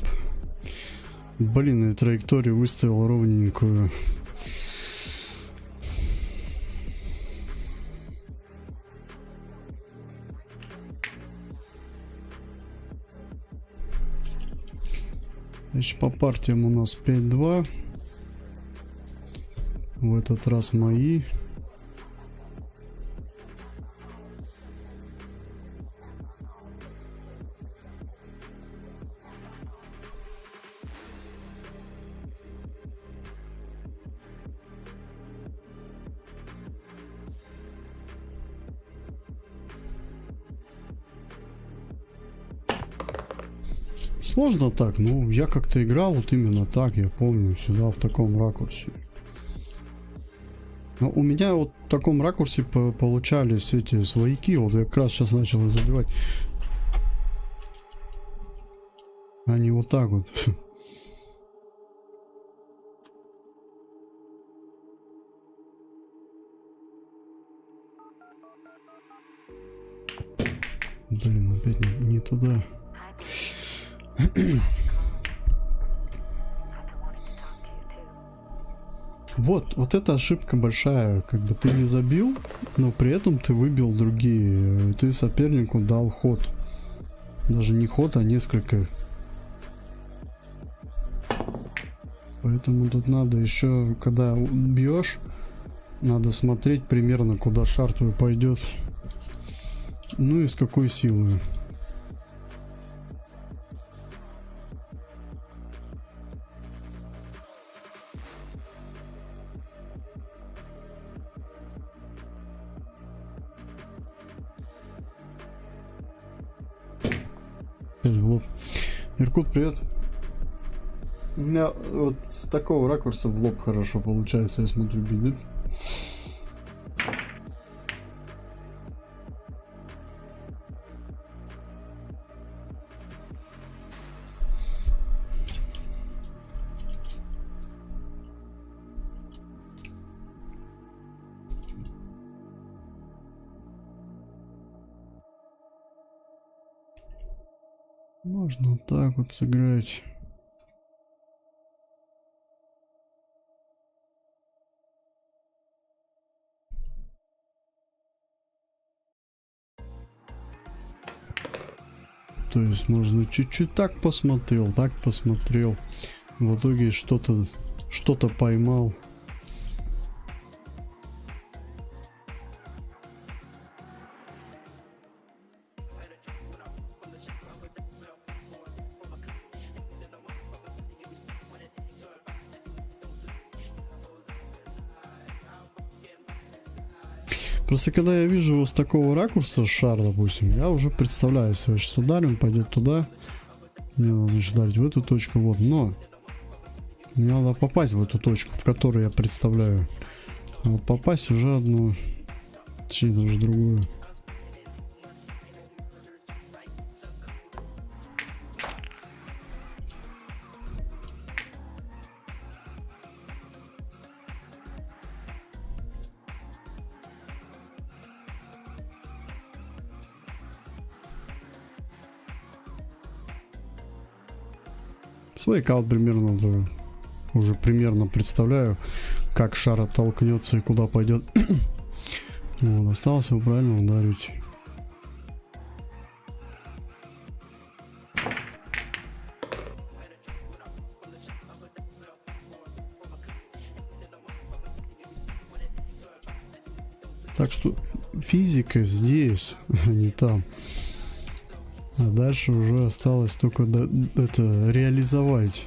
Блин, я траекторию выставил ровненькую. Значит, по партиям у нас 5-2. В этот раз мои. Сложно так, ну я как-то играл вот именно так, я помню, сюда в таком ракурсе. Но у меня вот в таком ракурсе получались эти свояки, вот я как раз сейчас начал их забивать. Они вот так вот. Блин, опять не туда. Вот эта ошибка большая, как бы ты не забил, но при этом ты выбил другие, ты сопернику дал ход, даже не ход, а несколько, поэтому тут надо еще, когда бьешь, надо смотреть примерно, куда шар твой пойдет, ну и с какой силой. В лоб. Иркут, привет. У меня вот с такого ракурса в лоб хорошо получается, я смотрю, бит. Можно так вот сыграть. То есть можно чуть-чуть так посмотрел, так посмотрел. В итоге что-то поймал. Просто когда я вижу его с такого ракурса, шар, допустим, я уже представляю, если я сейчас ударю, он пойдет туда. Мне надо, значит, ударить в эту точку, вот, но мне надо попасть в эту точку, в которую я представляю. А вот попасть уже одну, точнее, даже другую. Свайка вот примерно, да, уже примерно представляю, как шар оттолкнется и куда пойдет. Вот, осталось его правильно ударить. Так что физика здесь, а не там. А дальше уже осталось только это реализовать.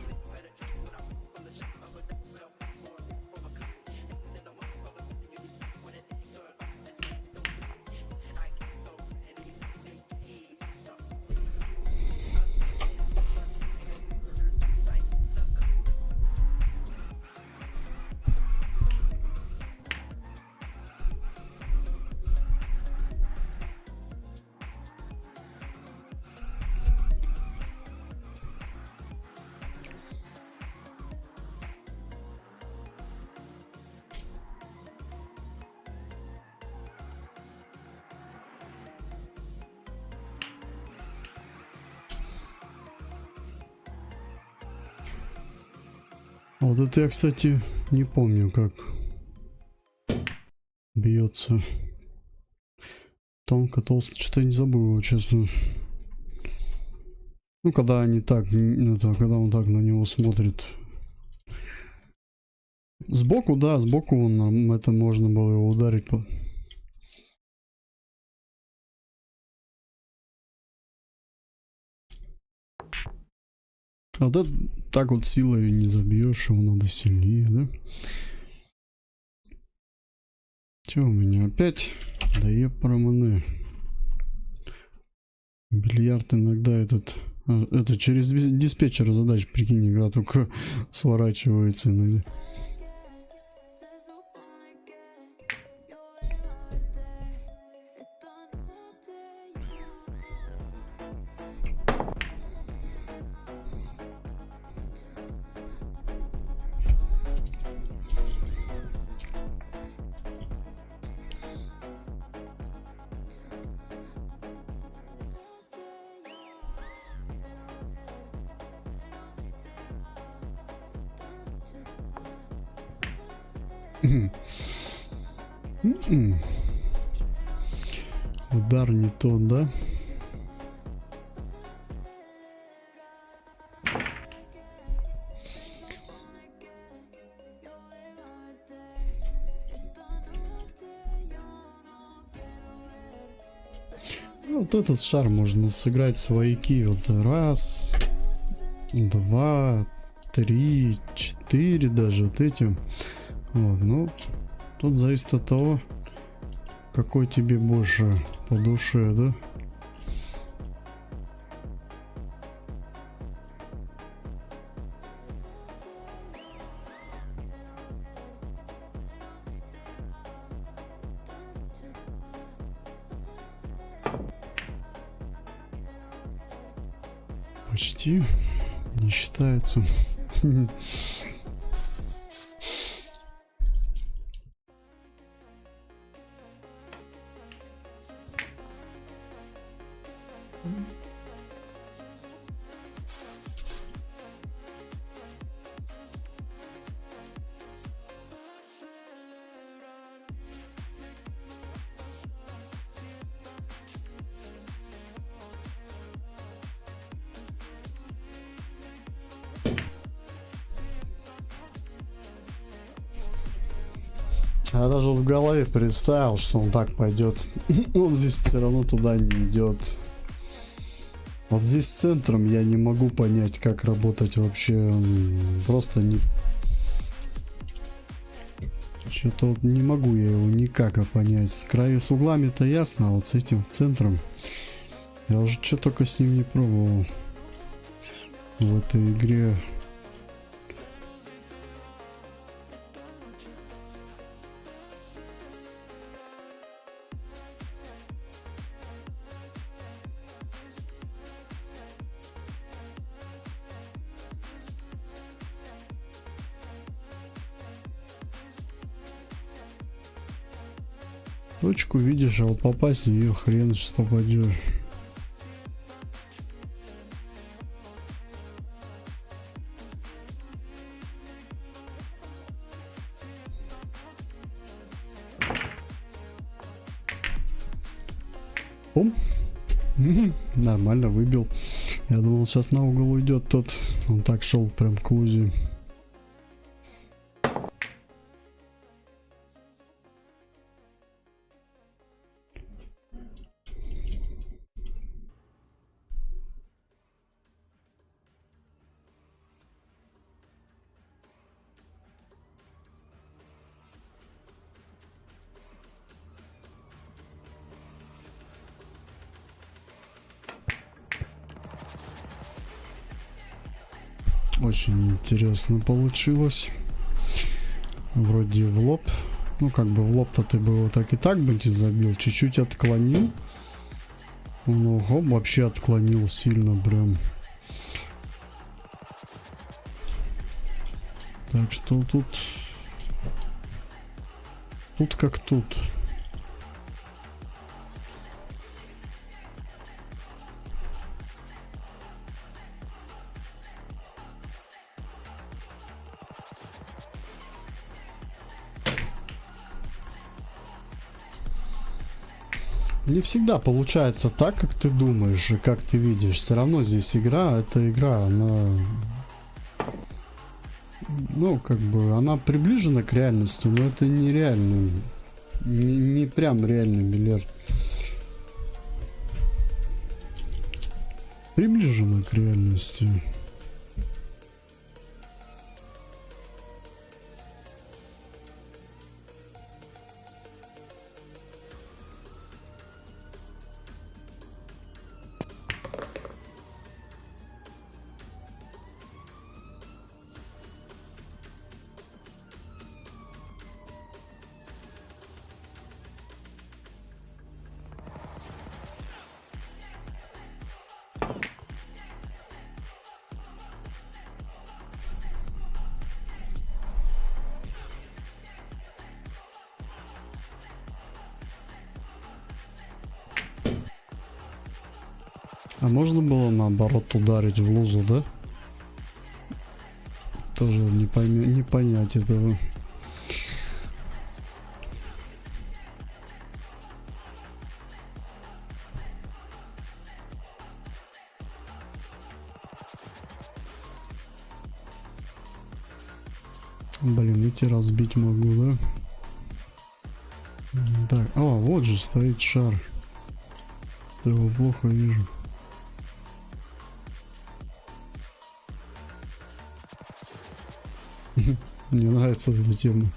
Вот это я, кстати, не помню, как бьется. Тонко, толсто, что-то я не забыл его, честно. Ну, когда они так, это, когда он так на него смотрит. Сбоку, да, сбоку он, это можно было его ударить. А да, так вот силой не забьешь, его надо сильнее, да? Че у меня опять? Да епроманы. Бильярд иногда это через диспетчер задач, прикинь, игра только сворачивается иногда. Удар не тот, да? Вот этот шар можно сыграть свояки. Вот раз, два, три, четыре даже вот этим. Вот, ну, тут зависит от того, какой тебе больше по душе, да? Почти не считается. Я даже в голове представил, что он так пойдет. Он здесь все равно туда не идет. Вот здесь центром я не могу понять, как работать вообще. Просто не... Что-то вот не могу я его никак понять. С края с углами-то ясно, а вот с этим центром я уже что только с ним не пробовал в этой игре. Точку видишь, а вот попасть в нее хрен сейчас попадешь. Ом. Нормально выбил. Я думал, сейчас на угол уйдет тот. Он так шел прям к лузе. Очень интересно получилось. Вроде в лоб. Ну, как бы в лоб-то ты бы его так и так бы забил. Чуть-чуть отклонил. Ну, хоп, вообще отклонил сильно прям. Так что тут... Тут как тут. Не всегда получается так, как ты думаешь и как ты видишь. Все равно здесь игра, эта игра, она... Ну, как бы, она приближена к реальности, но это не реально. Не прям реальный бильярд. Приближена к реальности. А можно было наоборот ударить в лузу, да? Тоже не понять этого. Блин, эти разбить могу, да? Так, вот же стоит шар. Я его плохо вижу. Мне нравится эта тема.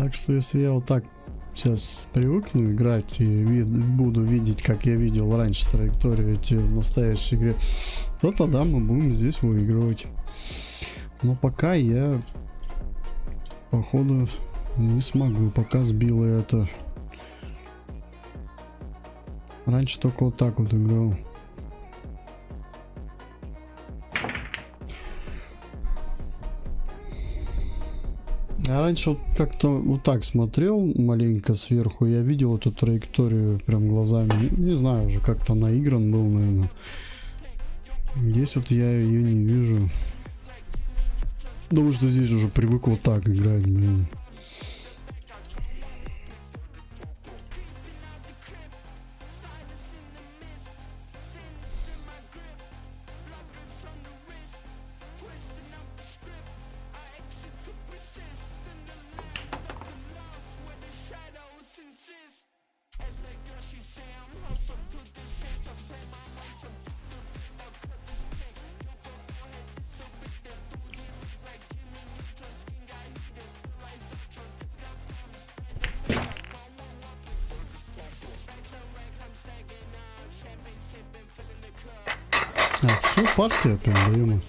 Так что если я вот так сейчас привыкну играть и буду видеть, как я видел раньше траекторию эти в настоящей игре, то тогда мы будем здесь выигрывать. Но пока я, походу, не смогу, пока сбила это. Раньше только вот так вот играл. Я раньше вот как-то вот так смотрел маленько сверху, я видел эту траекторию прям глазами. Не знаю, уже как-то наигран был, наверное. Здесь вот я ее не вижу. Потому что здесь уже привык вот так играть, блин. Так, все, партия прям даем.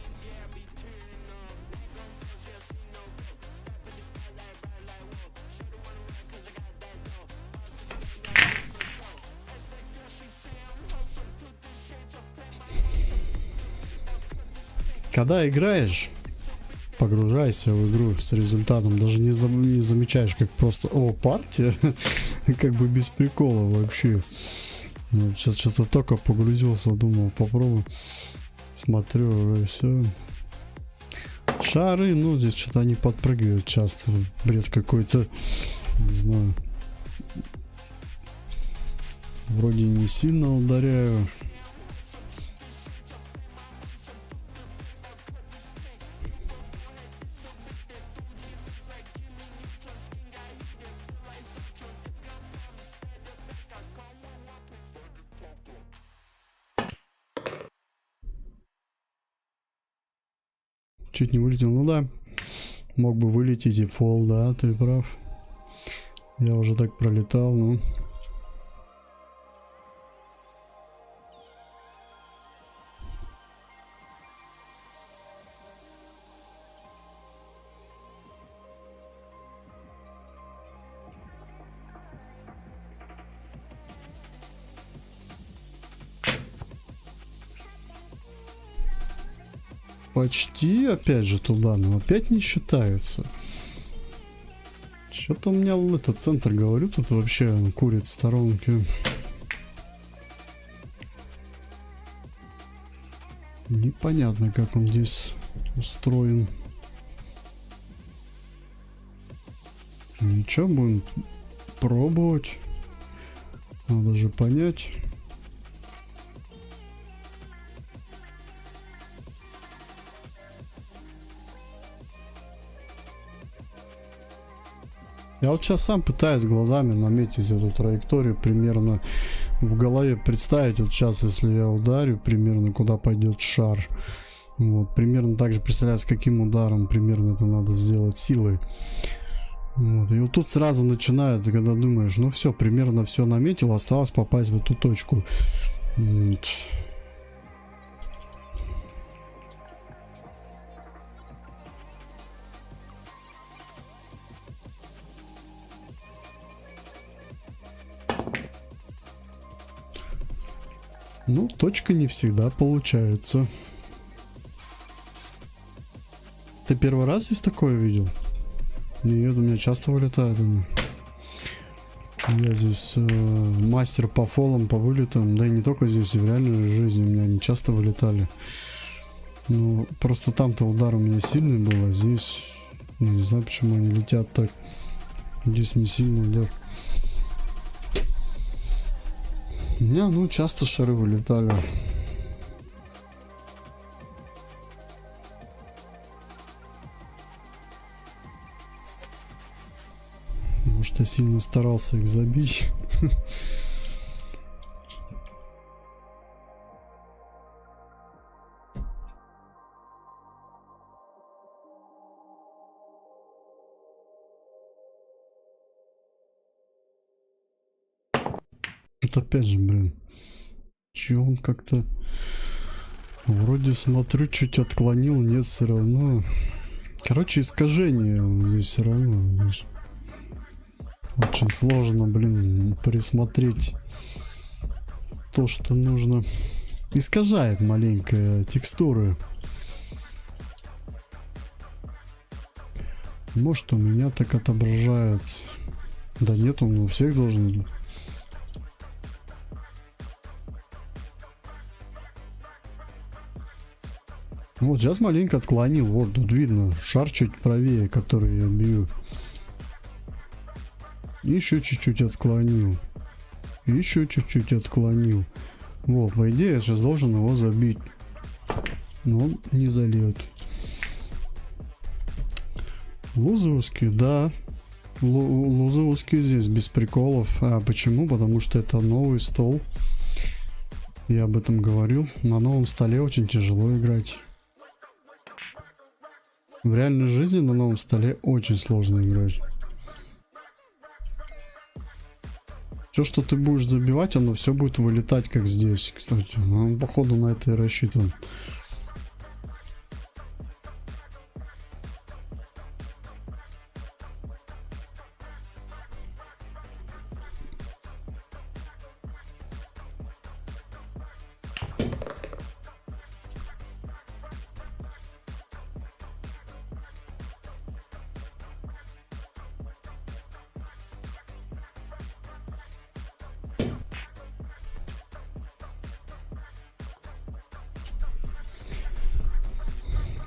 Когда играешь, погружайся в игру с результатом, даже не замечаешь, как просто, о, партия, как бы без прикола вообще. Ну, сейчас что-то только погрузился, думал, попробую. Смотрю, уже все. Шары, ну, здесь что-то они подпрыгивают часто. Бред какой-то, не знаю. Вроде не сильно ударяю. Чуть не вылетел, ну да. Мог бы вылететь и фол, да, ты прав. Я уже так пролетал, ну. Почти опять же туда, но опять не считается. Что-то у меня этот центр, говорю, тут вообще курит в сторонке. Непонятно, как он здесь устроен. Ничего, будем пробовать. Надо же понять. Я вот сейчас сам пытаюсь глазами наметить эту траекторию, примерно в голове представить, вот сейчас, если я ударю, примерно куда пойдет шар. Вот, примерно так же представляю, с каким ударом примерно это надо сделать силой. Вот, и вот тут сразу начинает, когда думаешь, ну все, примерно все наметил, осталось попасть в эту точку. Вот. Ну, точка не всегда получается. Ты первый раз здесь такое видел? Нет, у меня часто вылетает. Я здесь мастер по фолам, по вылетам. Да и не только здесь, и в реальной жизни у меня они часто вылетали. Ну, просто там-то удар у меня сильный был, а здесь... Я не знаю, почему они летят так. Здесь не сильный удар. У меня, ну, часто шары вылетали. Может, я сильно старался их забить. вот опять же, блин. Че он как-то... Вроде смотрю, чуть отклонил, нет, все равно. Короче, искажение здесь все равно. Очень сложно, блин, присмотреть то, что нужно. Искажает маленько текстуры. Может, у меня так отображает. Да нет, он у всех должен. Вот сейчас маленько отклонил. Вот тут видно шар чуть правее, который я бью. Еще чуть-чуть отклонил. Еще чуть-чуть отклонил. Вот, по идее, я сейчас должен его забить. Но он не зальет. Лузовский, да. Лузовский здесь без приколов. А почему? Потому что это новый стол. Я об этом говорил. На новом столе очень тяжело играть. В реальной жизни на новом столе очень сложно играть. Все, что ты будешь забивать, оно все будет вылетать, как здесь. Кстати, он походу на это и рассчитан.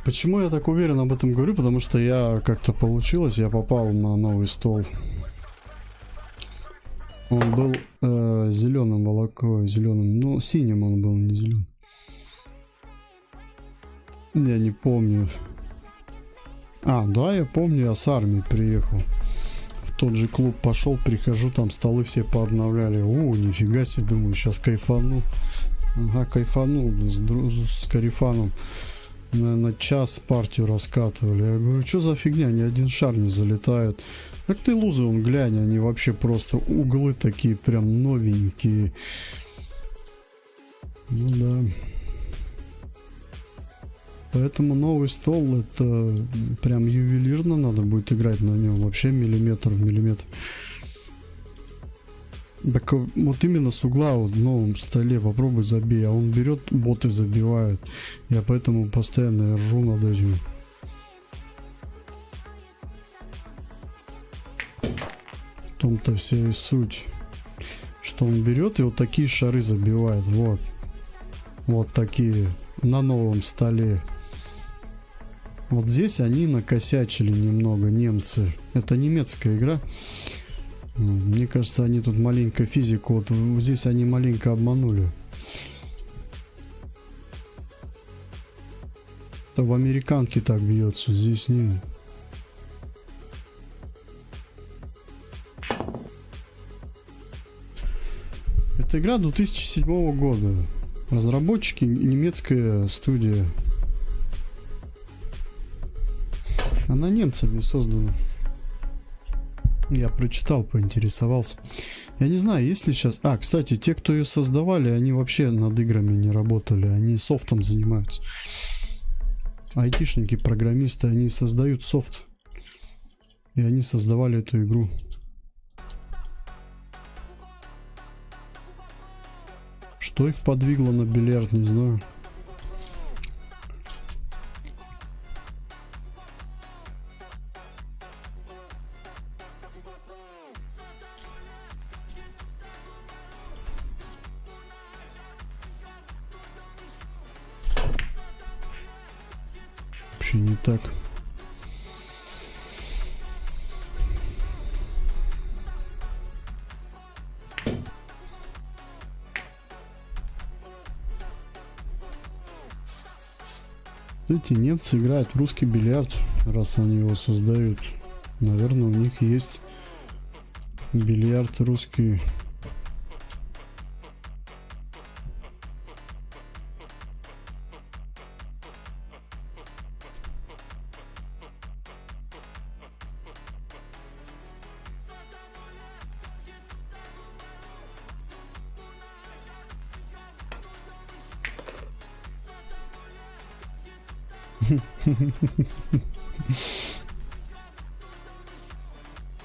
Почему я так уверен об этом говорю? Потому что я как-то получилось, я попал на новый стол. Он был зеленым волокой, зеленым, ну синим он был, не зеленым. Я не помню. А, да, я помню, я с армии приехал. В тот же клуб пошел, прихожу, там столы все пообновляли. О, нифига себе, думаю, сейчас кайфану. Ага, кайфанул с Карифаном. Наверное, час партию раскатывали. Я говорю, что за фигня, ни один шар не залетает. Как ты лузы, он глянь, они вообще просто углы такие прям новенькие. Ну да. Поэтому новый стол, это прям ювелирно надо будет играть на нем. Вообще миллиметр в миллиметр. Так вот именно с угла вот в новом столе попробуй забей, а он берет, боты забивают. Я поэтому постоянно ржу над этим. В том-то вся и суть, что он берет и вот такие шары забивает. Вот. Вот такие. На новом столе. Вот здесь они накосячили немного, немцы. Это немецкая игра. Мне кажется, они тут маленько физику, вот здесь они маленько обманули. Это в американке так бьется, здесь не. Это игра 2007 года. Разработчики немецкая студия. Она немцами создана. Я прочитал, поинтересовался. Я не знаю, есть ли сейчас... А, кстати, те, кто ее создавали, они вообще над играми не работали. Они софтом занимаются. Айтишники, программисты, они создают софт. И они создавали эту игру. Что их подвигло на бильярд, не знаю. Вообще не так. Эти немцы играют в русский бильярд, раз они его создают. Наверное, у них есть бильярд русский.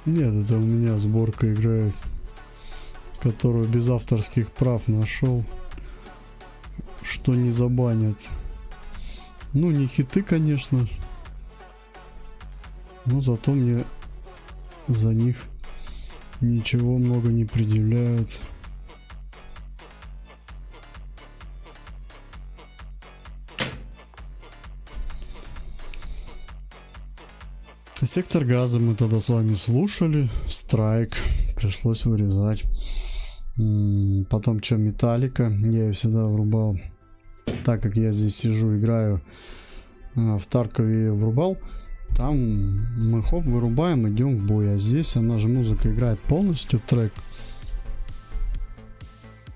Нет, это у меня сборка играет, которую без авторских прав нашел, что не забанят. Ну, не хиты, конечно, но зато мне за них ничего много не предъявляют. Сектор газа мы тогда с вами слушали. Страйк. Пришлось вырезать. Потом что, Металлика. Я ее всегда врубал. Так как я здесь сижу, играю в Таркове, ее врубал. Там мы хоп, вырубаем, идем в бой. А здесь она же музыка играет полностью трек.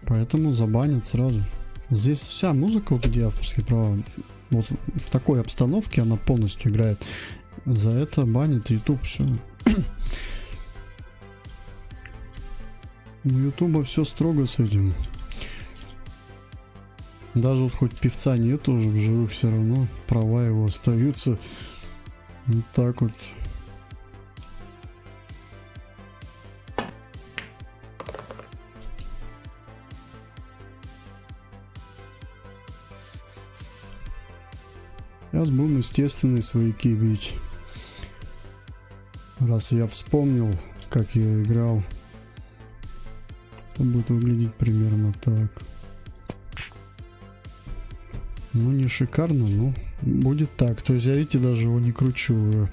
Поэтому забанят сразу. Здесь вся музыка, вот эти авторские права, вот в такой обстановке она полностью играет. За это банит YouTube, все. У Ютуба все строго с этим. Даже вот хоть певца нет уже в живых, все равно права его остаются. Вот так вот. Сейчас будем естественные свояки бить. Раз я вспомнил, как я играл, это будет выглядеть примерно так. Ну, не шикарно, но будет так. То есть я, видите, даже его не кручу.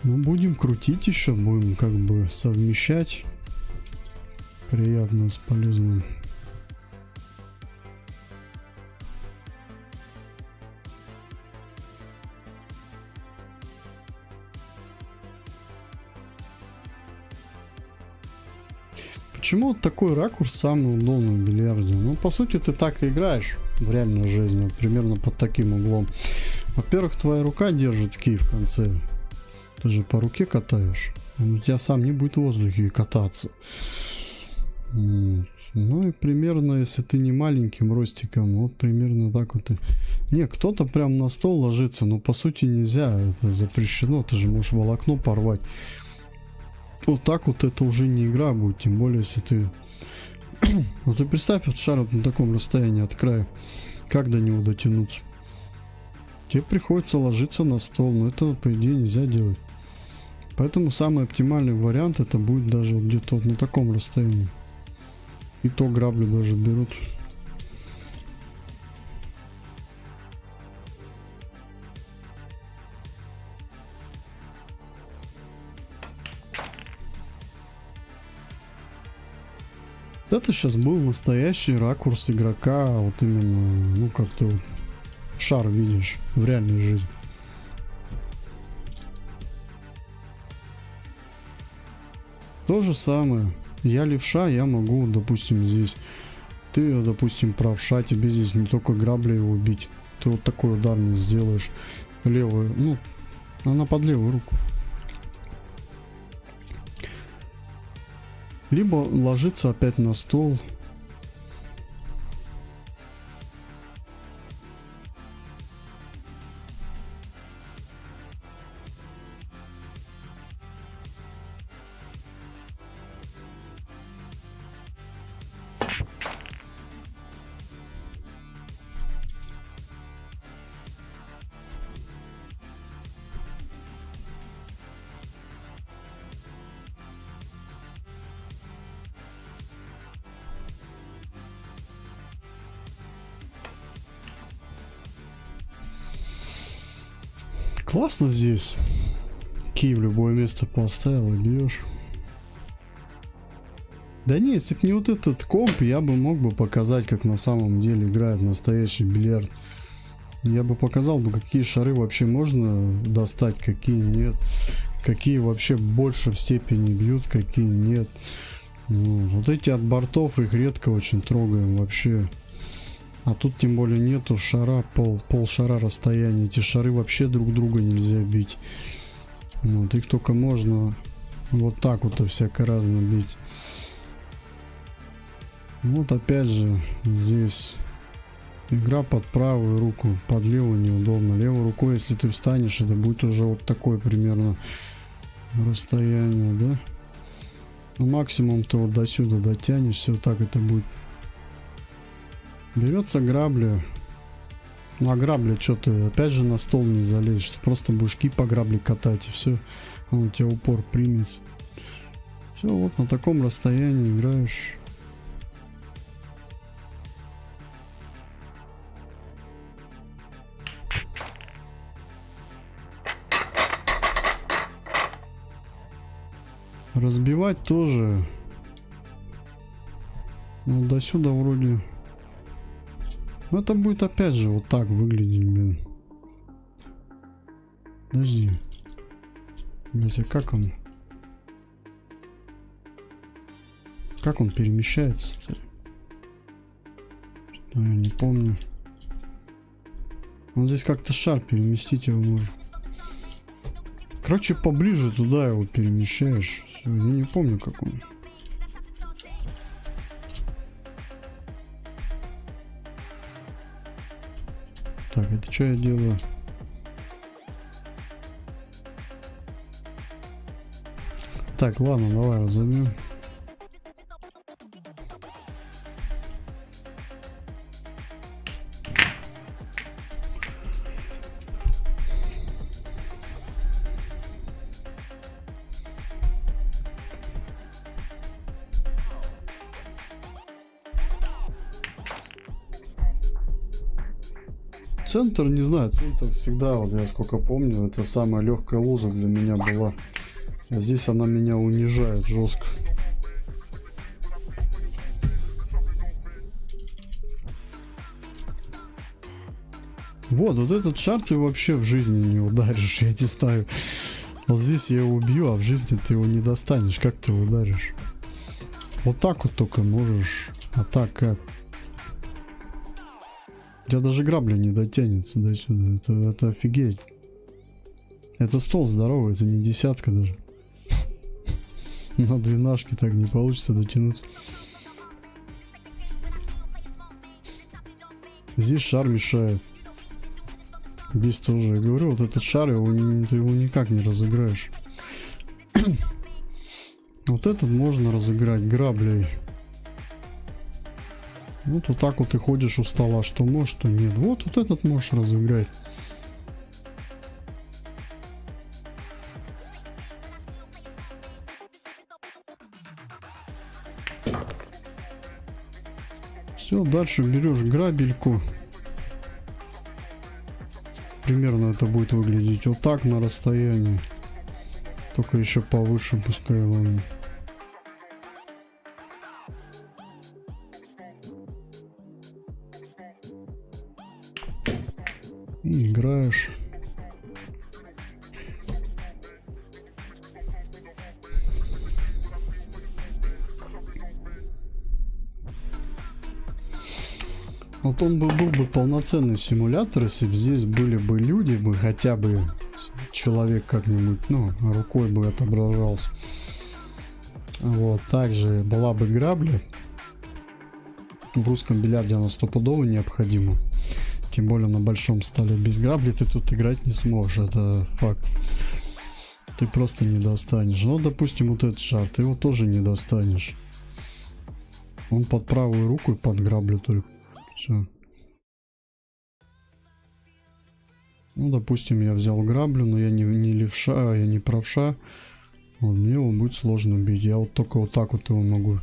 Ну, будем крутить еще, будем как бы совмещать приятное с полезным. Почему вот такой ракурс самый удобный в бильярде? Ну, по сути, ты так и играешь в реальной жизни, вот примерно под таким углом. Во-первых, твоя рука держит кий в конце. Ты же по руке катаешь. Он у тебя сам не будет в воздухе кататься. Ну и примерно, если ты не маленьким ростиком, вот примерно так вот. Не, кто-то прям на стол ложится, но по сути нельзя, это запрещено, ты же можешь волокно порвать. Вот так вот это уже не игра будет, тем более если ты... Вот ты представь, вот шар вот на таком расстоянии от края, как до него дотянуться? Тебе приходится ложиться на стол, но это по идее нельзя делать. Поэтому самый оптимальный вариант это будет даже вот где-то вот на таком расстоянии. И то граблю даже берут. Это сейчас был настоящий ракурс игрока, вот именно, ну как ты вот шар видишь в реальной жизни. То же самое. Я левша, я могу, допустим, здесь. Ты, допустим, правша, тебе здесь не только грабли его бить. Ты вот такой удар не сделаешь. Левую, ну, она под левую руку. Либо ложиться опять на стол. Классно здесь. Кий в любое место поставил и бьешь. Да не, если бы не вот этот комп, я бы мог бы показать, как на самом деле играет настоящий бильярд. Я бы показал бы, какие шары вообще можно достать, какие нет. Какие вообще больше в степени бьют, какие нет. Ну, вот эти от бортов, их редко очень трогаем вообще. А тут тем более нету шара, пол шара расстояния. Эти шары вообще друг друга нельзя бить. Вот, их только можно вот так вот всяко разно бить. Вот опять же здесь игра под правую руку, под левую неудобно. Левой рукой, если ты встанешь, это будет уже вот такое примерно расстояние, да? Ну, максимум ты вот до сюда дотянешься, вот так это будет. Берется грабля. Ну а грабля, что ты опять же на стол не залезешь, ты просто будешь по грабле катать, и все, он у тебя упор примет. Все, вот на таком расстоянии играешь. Разбивать тоже. Ну, до сюда вроде. Это будет опять же вот так выглядеть, блин. Подожди. Блять, а как он? Как он перемещается-то? Что я не помню. Он здесь как-то шар переместить его может. Короче, поближе туда его перемещаешь. Всё, я не помню, как он. Так, это что я делаю? Так, ладно, давай разобьем. Центр, не знаю, центр всегда, вот я сколько помню, это самая легкая лоза для меня была. А здесь она меня унижает жестко. Вот этот шар ты вообще в жизни не ударишь, я тебе ставлю. Вот здесь я его убью, а в жизни ты его не достанешь. Как ты его ударишь? Вот так вот только можешь. А так как? У тебя даже грабля не дотянется до сюда. Это офигеть. Это стол здоровый, это не десятка даже. На двенашке так не получится дотянуться. Здесь шар мешает. Здесь тоже, я говорю, вот этот шар, ты его никак не разыграешь. Вот этот можно разыграть граблей. Вот так вот ты ходишь у стола, что можешь, что нет. Вот этот можешь разыграть. Все, дальше берешь грабельку. Примерно это будет выглядеть вот так на расстоянии. Только еще повыше пускай, ладно. И играешь. Вот он был бы полноценный симулятор, если бы здесь были бы люди, бы хотя бы человек как-нибудь, ну, рукой бы отображался. Вот, также была бы грабля. В русском бильярде она стопудово необходима. Тем более на большом столе. Без грабли ты тут играть не сможешь, это факт. Ты просто не достанешь. Ну, допустим, вот этот шар, ты его тоже не достанешь. Он под правую руку и под граблю только. Все. Ну, допустим, я взял граблю, но я не левша, я не правша. Вот, мне его будет сложно бить. Я вот только вот так вот его могу.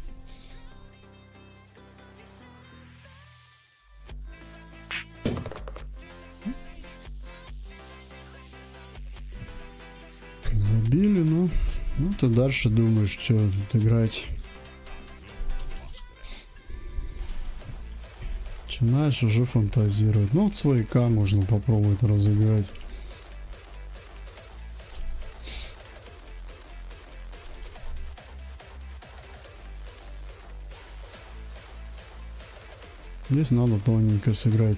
Забили, ну ты дальше думаешь, что тут играть. Начинаешь уже фантазировать. Ну, вот свой К можно попробовать разыграть. Здесь надо тоненько сыграть.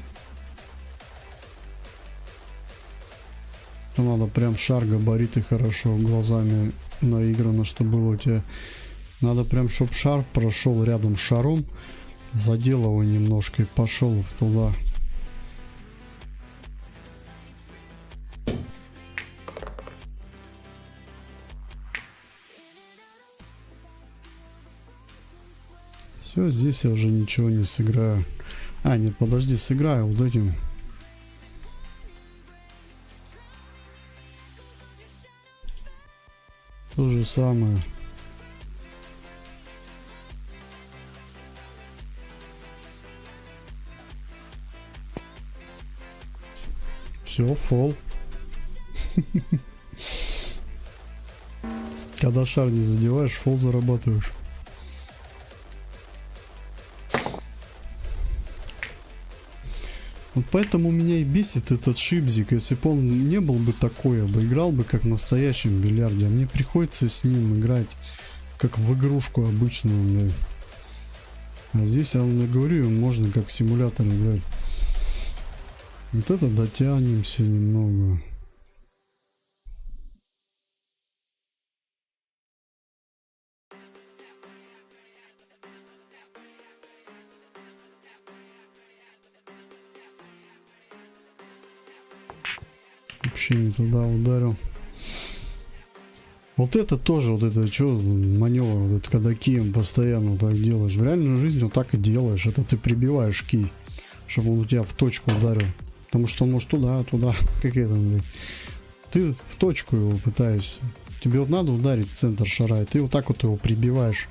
Надо прям шар, габариты хорошо, глазами наиграно, что было у тебя. Надо прям, чтобы шар прошел рядом с шаром. Задел его немножко и пошел в туда. Все, здесь я уже ничего не сыграю. А, нет, подожди, сыграю вот этим. То же самое. Все, фол. Когда шар не задеваешь, фол зарабатываешь. Вот поэтому меня и бесит этот шипзик. Если бы он не был бы такой, я бы играл бы как в настоящем бильярде. А мне приходится с ним играть как в игрушку обычную, блядь. А здесь, я говорю, можно как в симулятор играть. Вот это дотянемся немного. Вообще не туда ударил. Вот это тоже, вот это что маневр, вот это когда кием постоянно так делаешь. В реальной жизни вот так и делаешь. Это ты прибиваешь кий, чтобы он у тебя в точку ударил. Потому что он может туда, как это, блядь. Ты в точку его пытаешься. Тебе вот надо ударить в центр шара, и ты вот так вот его прибиваешь.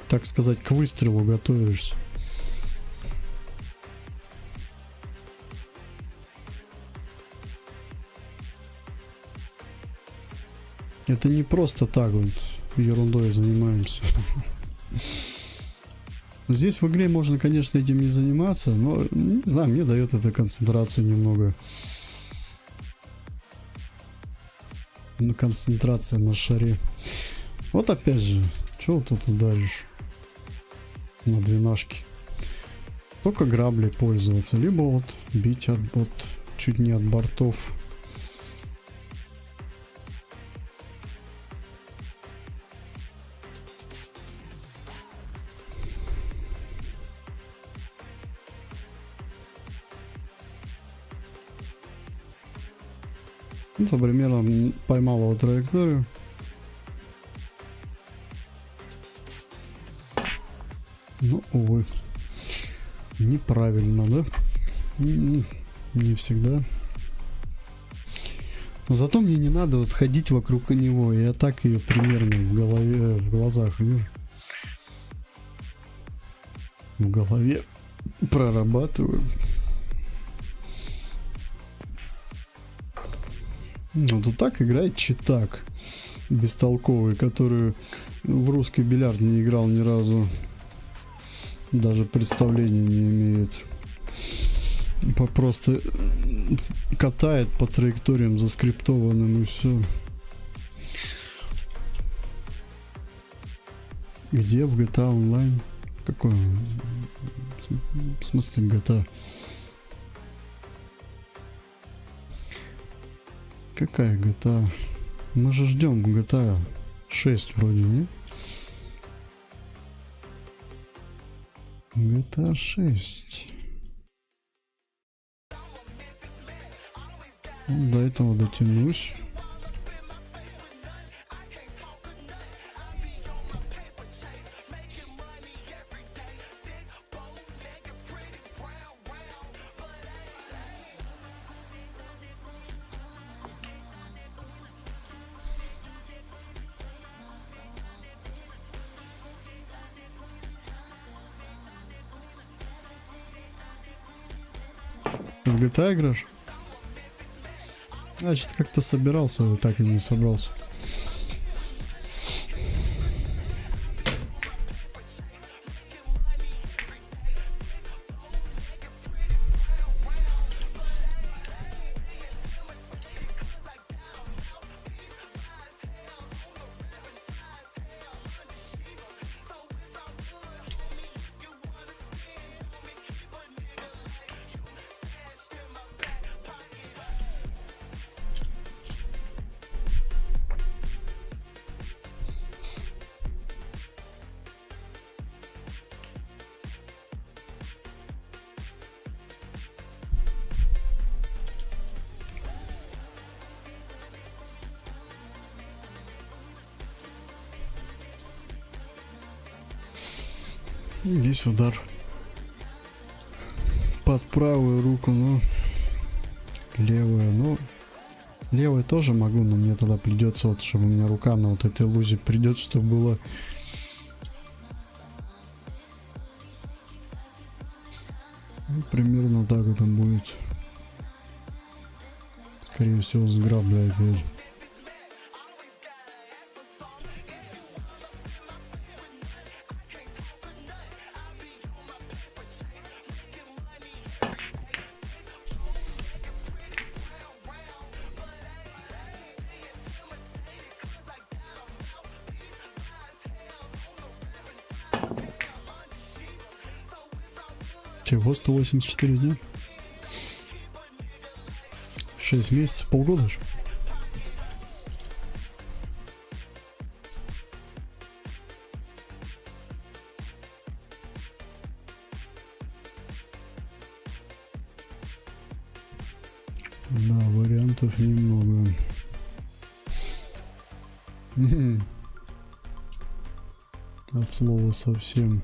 Так сказать, к выстрелу готовишься. Это не просто так вот ерундой занимаемся. Здесь в игре можно, конечно, этим не заниматься, но, не знаю, мне дает это концентрацию немного. Концентрация на шаре. Вот опять же, чего тут ударишь на двенашке? Только граблей пользоваться, либо вот бить чуть не от бортов. Это примерно поймал его траекторию. Ну, увы. Неправильно, да? Не всегда. Но зато мне не надо вот ходить вокруг него. Я так ее примерно в голове, в глазах вижу. В голове прорабатываю. Ну, тут так играет читак бестолковый, который в русский бильярд не играл ни разу. Даже представления не имеет. Просто катает по траекториям заскриптованным и все. Где в GTA Online? Какой? В смысле GTA? Какая GTA? Мы же ждем GTA 6 вроде, не? GTA 6. Ну, до этого дотянусь. В GTA играешь? Значит, как-то собирался, но так и не собрался. Здесь удар под правую руку, но левую, ну левой тоже могу, но мне тогда придется, вот, чтобы у меня рука на вот этой лузе придет, чтобы было. Ну, примерно так это будет. Скорее всего, с грабля опять. Чего 184 дня? 6 месяцев, полгода же. Да, вариантов немного. От слова совсем.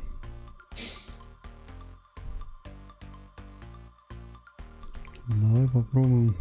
Давай попробуем.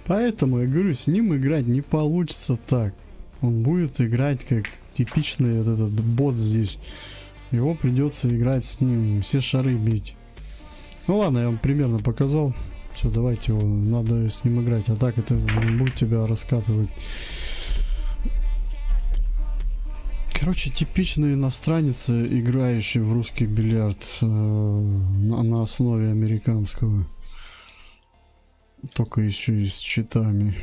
Поэтому я говорю, с ним играть не получится так. Он будет играть как типичный вот этот бот здесь. Его придется играть с ним, все шары бить. Ну ладно, я вам примерно показал. Все, давайте его, надо с ним играть. А так это будет тебя раскатывать. Короче, типичный иностранец, играющий в русский бильярд на основе американского. Только еще и с читами.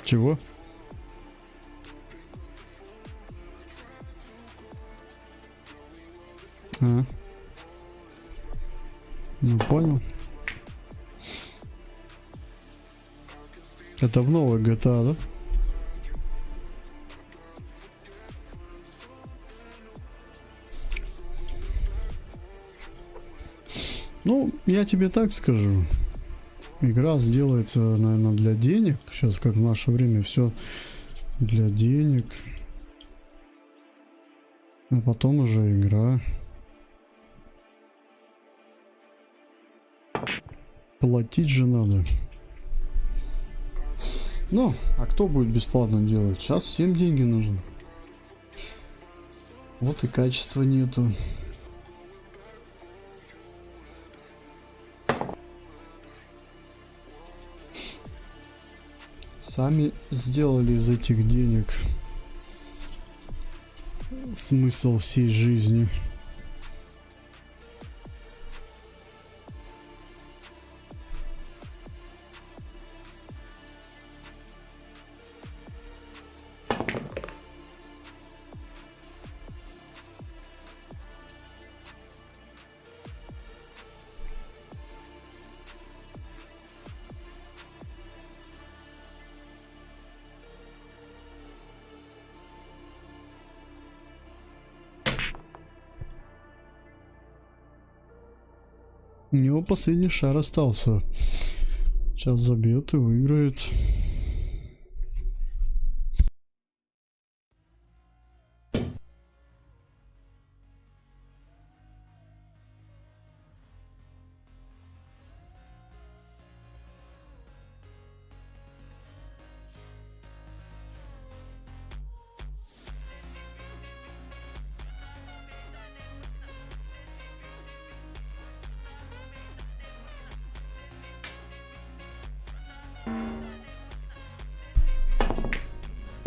Чего? А. Ну понял. Это в новой GTA, да? Ну, я тебе так скажу. Игра сделается, наверное, для денег. Сейчас, как в наше время, все для денег. А потом уже игра. Платить же надо. Ну, а кто будет бесплатно делать? Сейчас всем деньги нужны. Вот и качества нету. Сами сделали из этих денег смысл всей жизни. У него последний шар остался. Сейчас забьет и выиграет.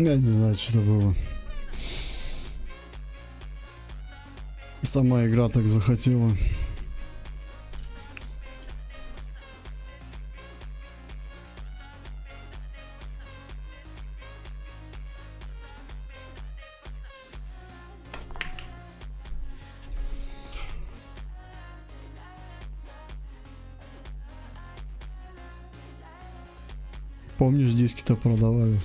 Я не знаю, что это было. Сама игра так захотела. Помнишь, диски-то продавали?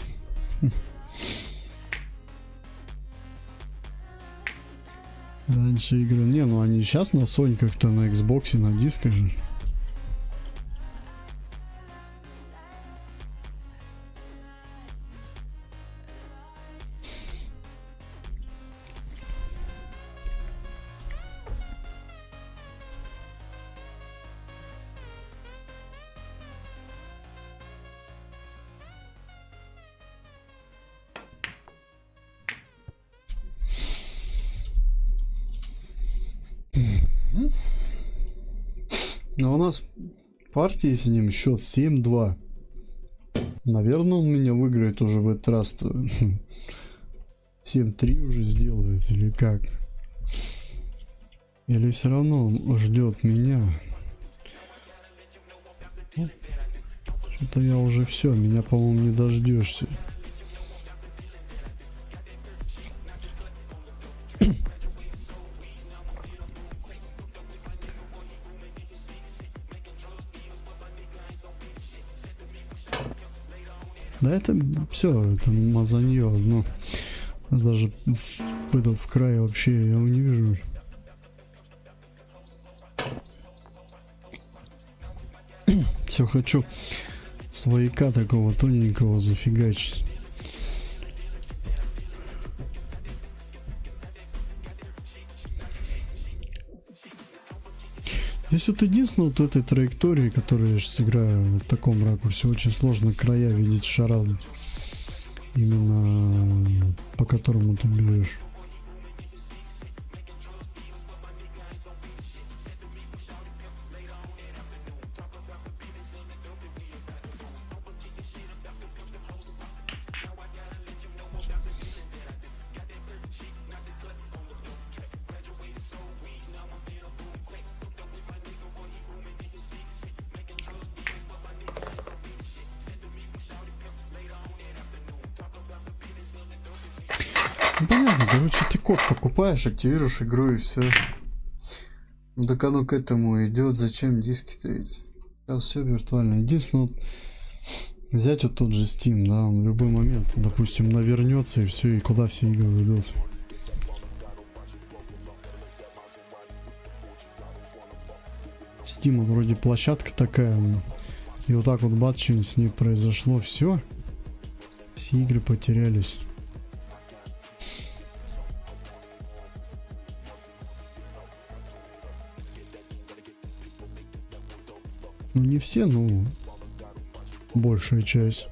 Раньше игры... Не, ну они сейчас на Соньках-то, на Xbox, на дисках же. Но у нас в партии с ним счет 7-2. Наверное, он меня выиграет уже в этот раз. 7-3 уже сделает или как? Или все равно он ждет меня? Что-то я уже все, меня, по-моему, не дождешься. Да это все, это мазанье, но даже в крае вообще я его не вижу. Все хочу свояка такого тоненького зафигачить. Здесь вот единственное, вот этой траектории, которую я сейчас играю в таком ракурсе, очень сложно края видеть шара, именно по которому ты бьешь. Ну, понятно, короче, ты код покупаешь, активируешь игру и все. Ну так оно к этому идет, зачем диски-то эти? Сейчас все виртуально. Единственное, вот взять вот тот же Steam, да, он в любой момент, допустим, навернется и все, и куда все игры идут. Steam вроде площадка такая, и вот так вот бац, что-нибудь с ней произошло, все игры потерялись. Ну не все, но большая часть.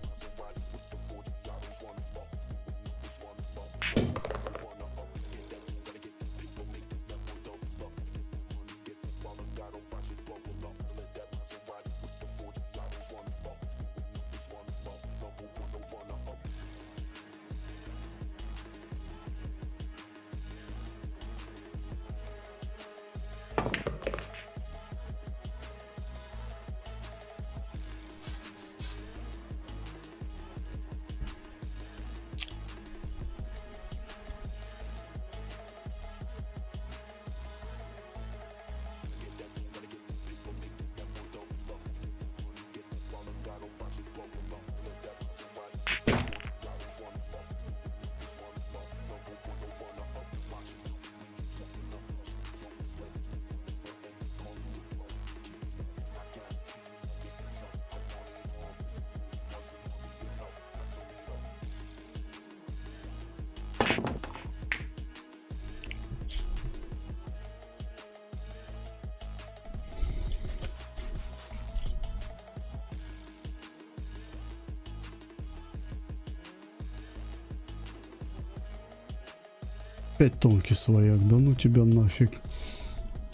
опять тонкий свояк. Да ну тебя нафиг.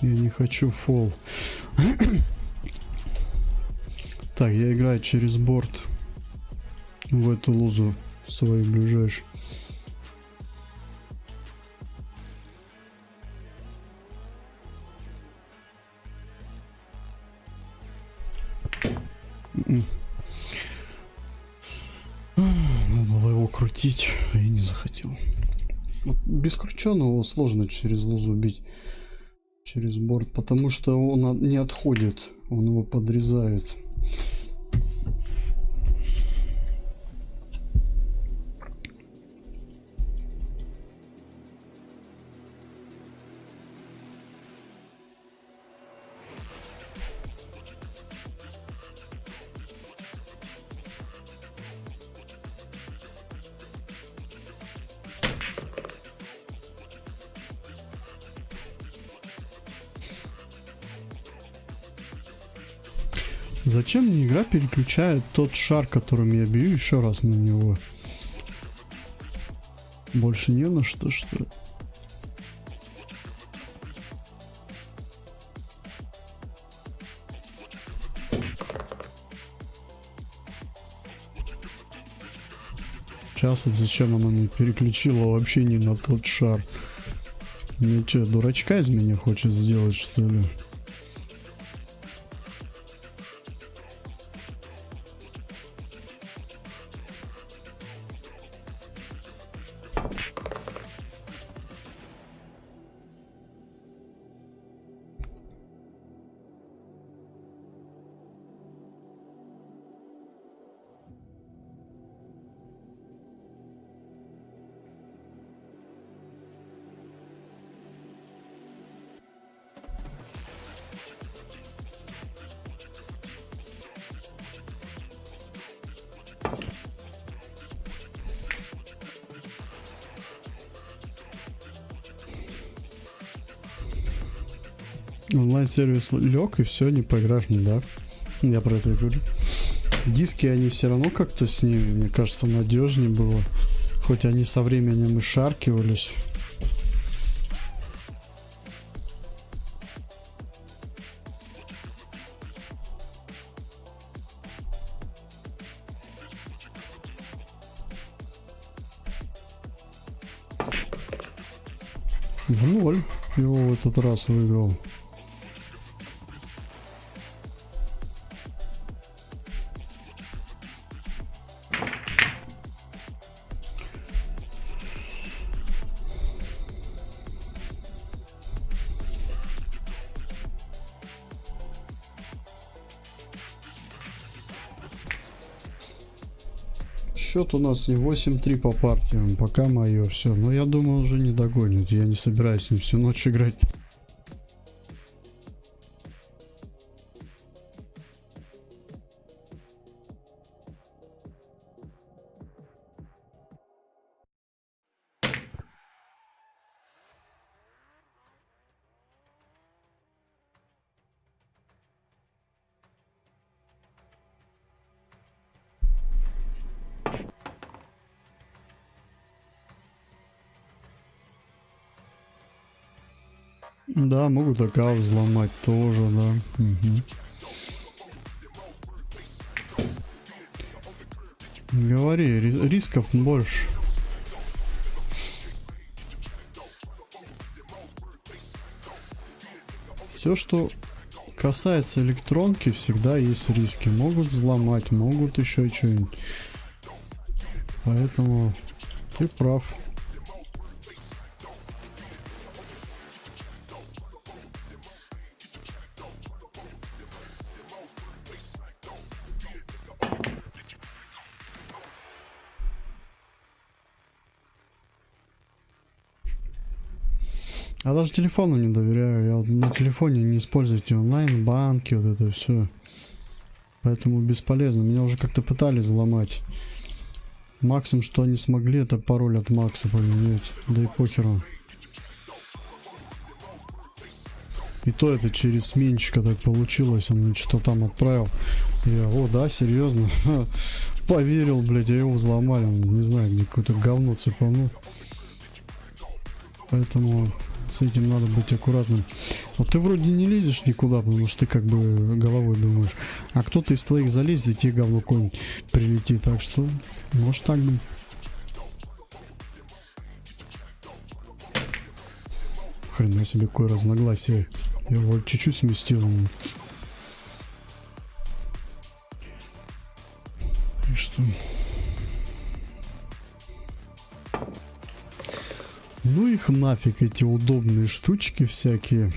Я не хочу фол. Так, я играю через борт в эту лузу свою ближайшую. Надо было его крутить, а я не захотел. Вот без крученого сложно через лузу бить, через борт, потому что он не отходит, он его подрезает. Зачем мне игра переключает тот шар, которым я бью, еще раз на него? Больше не на что ли? Сейчас вот зачем она мне переключила вообще не на тот шар? Мне что, дурачка из меня хочет сделать, что ли? Онлайн-сервис лег, и все, не поиграешь, ну да. Я про это и говорю. Диски, они все равно как-то с ними, мне кажется, надежнее было. Хоть они со временем и шаркивались. В ноль его в этот раз выиграл. Счет у нас не 8-3 по партиям, пока мое все. Но я думаю, уже не догонит. Я не собираюсь с ним всю ночь играть. Да, могут аккаунт взломать тоже, да. Угу. Говори, рисков больше. Все, что касается электронки, всегда есть риски. Могут взломать, могут еще что-нибудь. Поэтому ты прав. Я даже телефону не доверяю. Я вот на телефоне не используйте онлайн, банки, вот это все. Поэтому бесполезно. Меня уже как-то пытались взломать. Максимум, что они смогли, это пароль от Макса поменять. Да и похеру. И то это через сменщика так получилось. Он мне что-то там отправил. Я, о, да, серьезно. Поверил, блядь, а его взломали. Он, не знаю, где какое-то говно цепанул. Поэтому с этим надо быть аккуратным. Вот ты вроде не лезешь никуда, потому что ты как бы головой думаешь. А кто-то из твоих залезет, и тебе говно какое-нибудь прилетит. Так что, может так быть. Хрена себе, какое разногласие. Я вот чуть-чуть сместил. И что? Ну их нафиг, эти удобные штучки всякие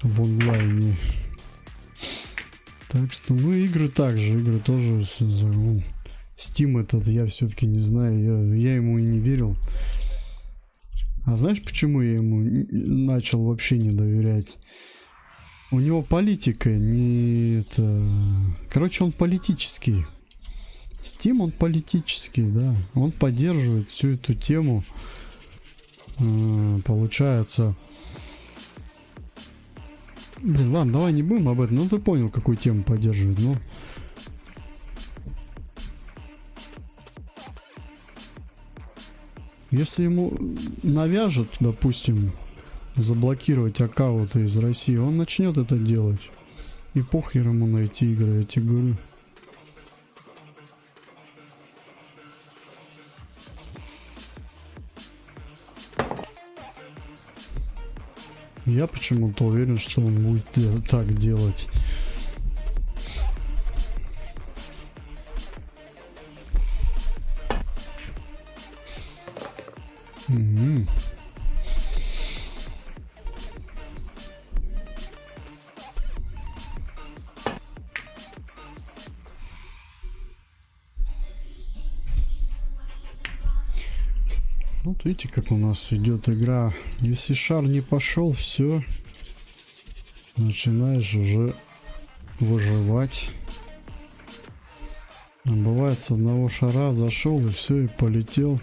в онлайне. Так что, ну игры также, игры тоже. Steam этот я все-таки не знаю, я ему и не верил. А знаешь, почему я ему начал вообще не доверять? У него политика не это... Короче, он политический. Steam, он политический, да. Он поддерживает всю эту тему. Получается... Блин, ладно, давай не будем об этом. Ну, ты понял, какую тему поддерживает. Ну... Если ему навяжут, допустим, заблокировать аккаунты из России, он начнет это делать. И похер ему на эти игры, я тебе говорю. Я почему-то уверен, что он будет так делать. Угу. Вот видите, как у нас идет игра. Если шар не пошел, все, начинаешь уже выживать. А бывает, с одного шара зашел и все, и полетел.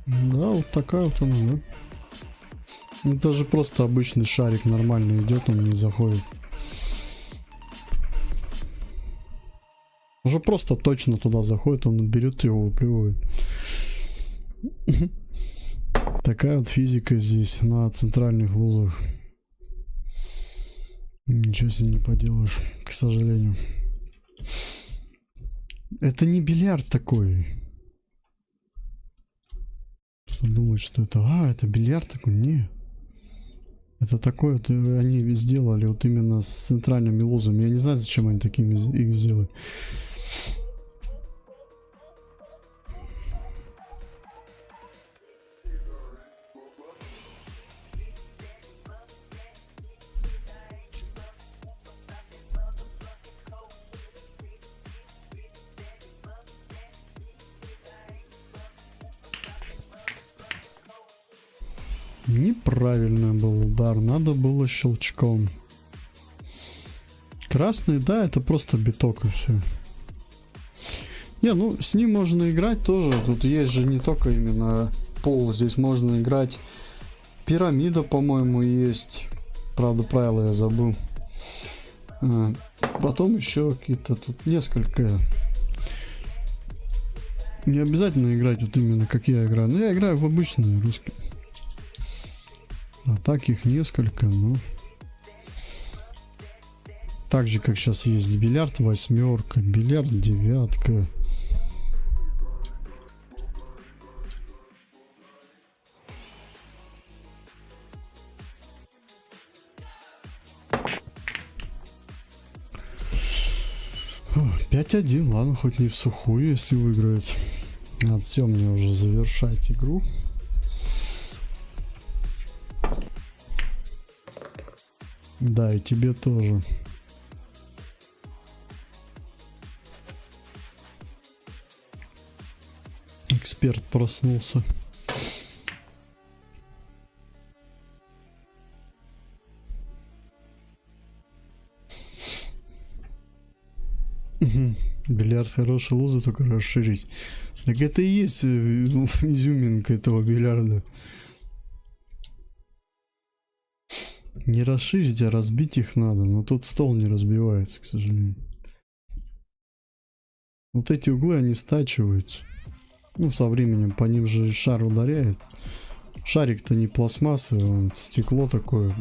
Да, вот такая вот она, да. Ну, даже просто обычный шарик нормально идет, он не заходит. Уже просто точно туда заходит, он берет его, выплевывает. Такая вот физика здесь на центральных лузах. Ничего себе не поделаешь, к сожалению. Это не бильярд такой. Думают, что это... это бильярд такой? Не. Это такое вот они сделали вот именно с центральными лузами. Я не знаю, зачем они такими их сделали. Неправильно был удар, надо было щелчком. Красный, да, это просто биток и все. Не, ну с ним можно играть тоже. Тут есть же не только именно пол, здесь можно играть. Пирамида, по-моему, есть. Правда, правила я забыл. Потом еще какие-то тут несколько. Не обязательно играть вот именно как я играю. Но я играю в обычные русские. А так их несколько, ну. Так же, как сейчас есть бильярд восьмерка, бильярд девятка. Фу, 5-1, ладно, хоть не в сухую, если выиграет. Все, мне уже завершать игру. Да, и тебе тоже. эксперт проснулся. Бильярд хороший, лузу только расширить. Так это и есть изюминка этого бильярда. Не расширить, а разбить их надо. Но тут стол не разбивается, к сожалению. Вот эти углы, они стачиваются. Ну, со временем по ним же шар ударяет. Шарик-то не пластмассовый, он стекло такое.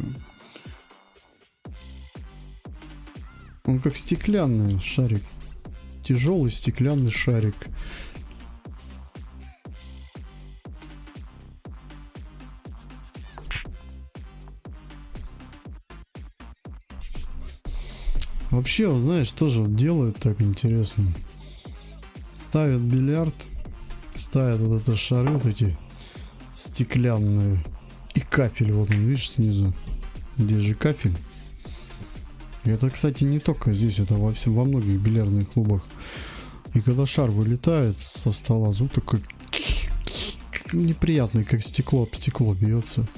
Он как стеклянный шарик. Тяжелый стеклянный шарик. Вообще, вот знаешь, тоже вот делают так интересно. Ставят бильярд, ставят вот это шары вот эти стеклянные. И кафель, вот он, видишь, снизу. Здесь же кафель. И это, кстати, не только здесь, это во многих бильярдных клубах. И когда шар вылетает со стола, звук такой неприятный, как стекло об стекло бьется.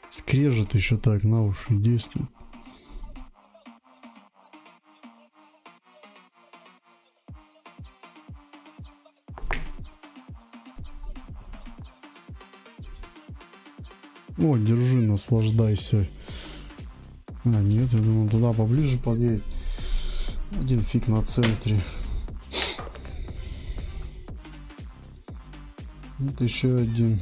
Скрежет еще так на уши действует. О, держи, наслаждайся. А, нет, я думал, туда поближе подъедет. Один фиг на центре. Вот еще один.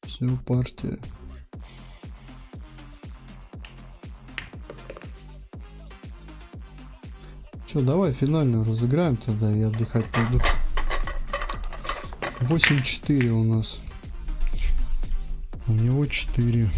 Все, партия. Че, давай финальную разыграем тогда и отдыхать пойду. 8-4 у нас. У него 4.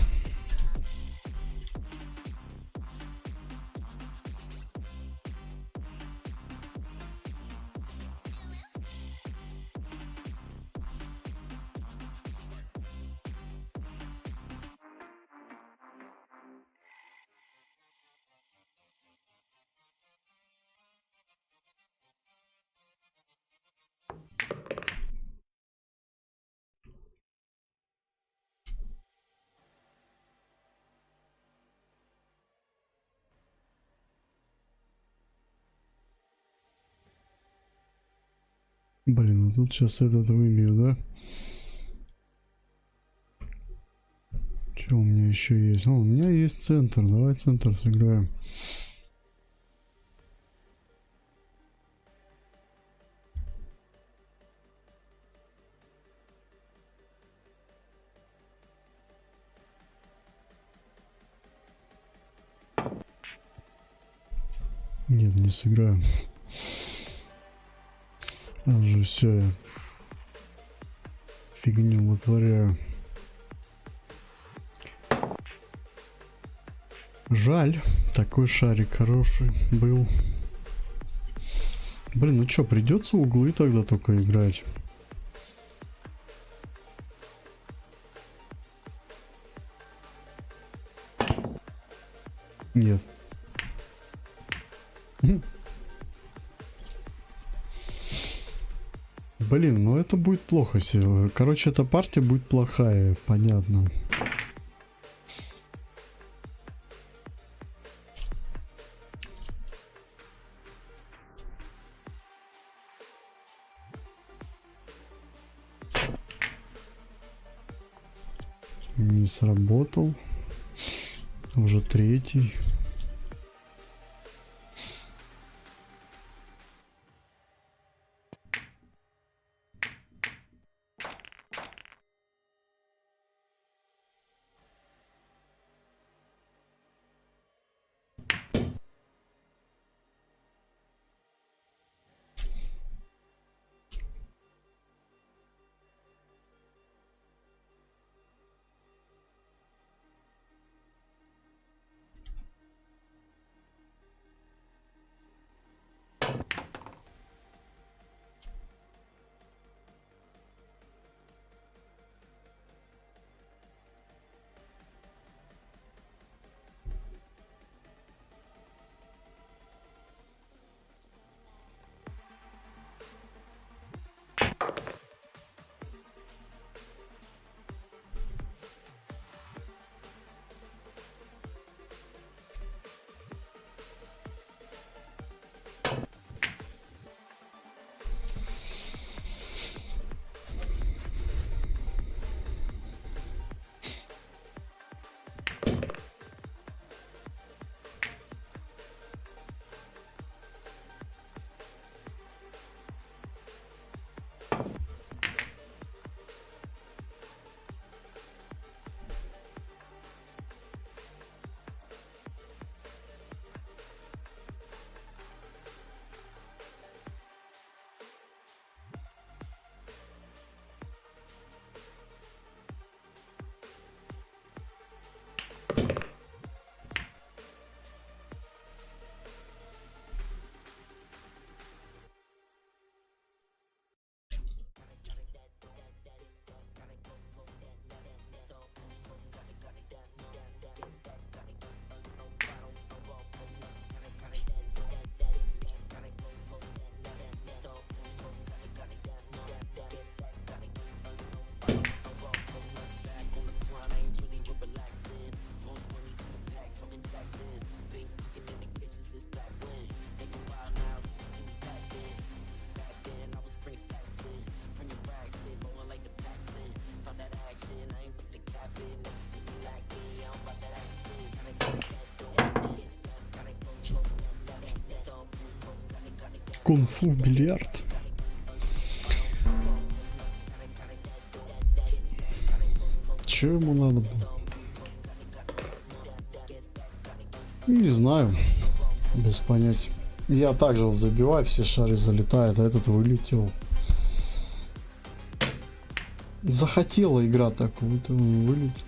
Блин, ну тут сейчас этот выбью, да? Что у меня еще есть? О, у меня есть центр. Давай центр сыграем. Нет, не сыграем. А уже все. Фигню вытворяю. Жаль, такой шарик хороший был. Блин, ну что, придется углы тогда только играть. Нет. Блин, ну это будет плохо сегодня. Короче, эта партия будет плохая, понятно. Не сработал. Уже третий. Кунг-фу бильярд. Че ему надо было? Не знаю. Без понятия. Я также вот забиваю, все шары залетают, а этот вылетел. Захотела игра так, вот он вылетел.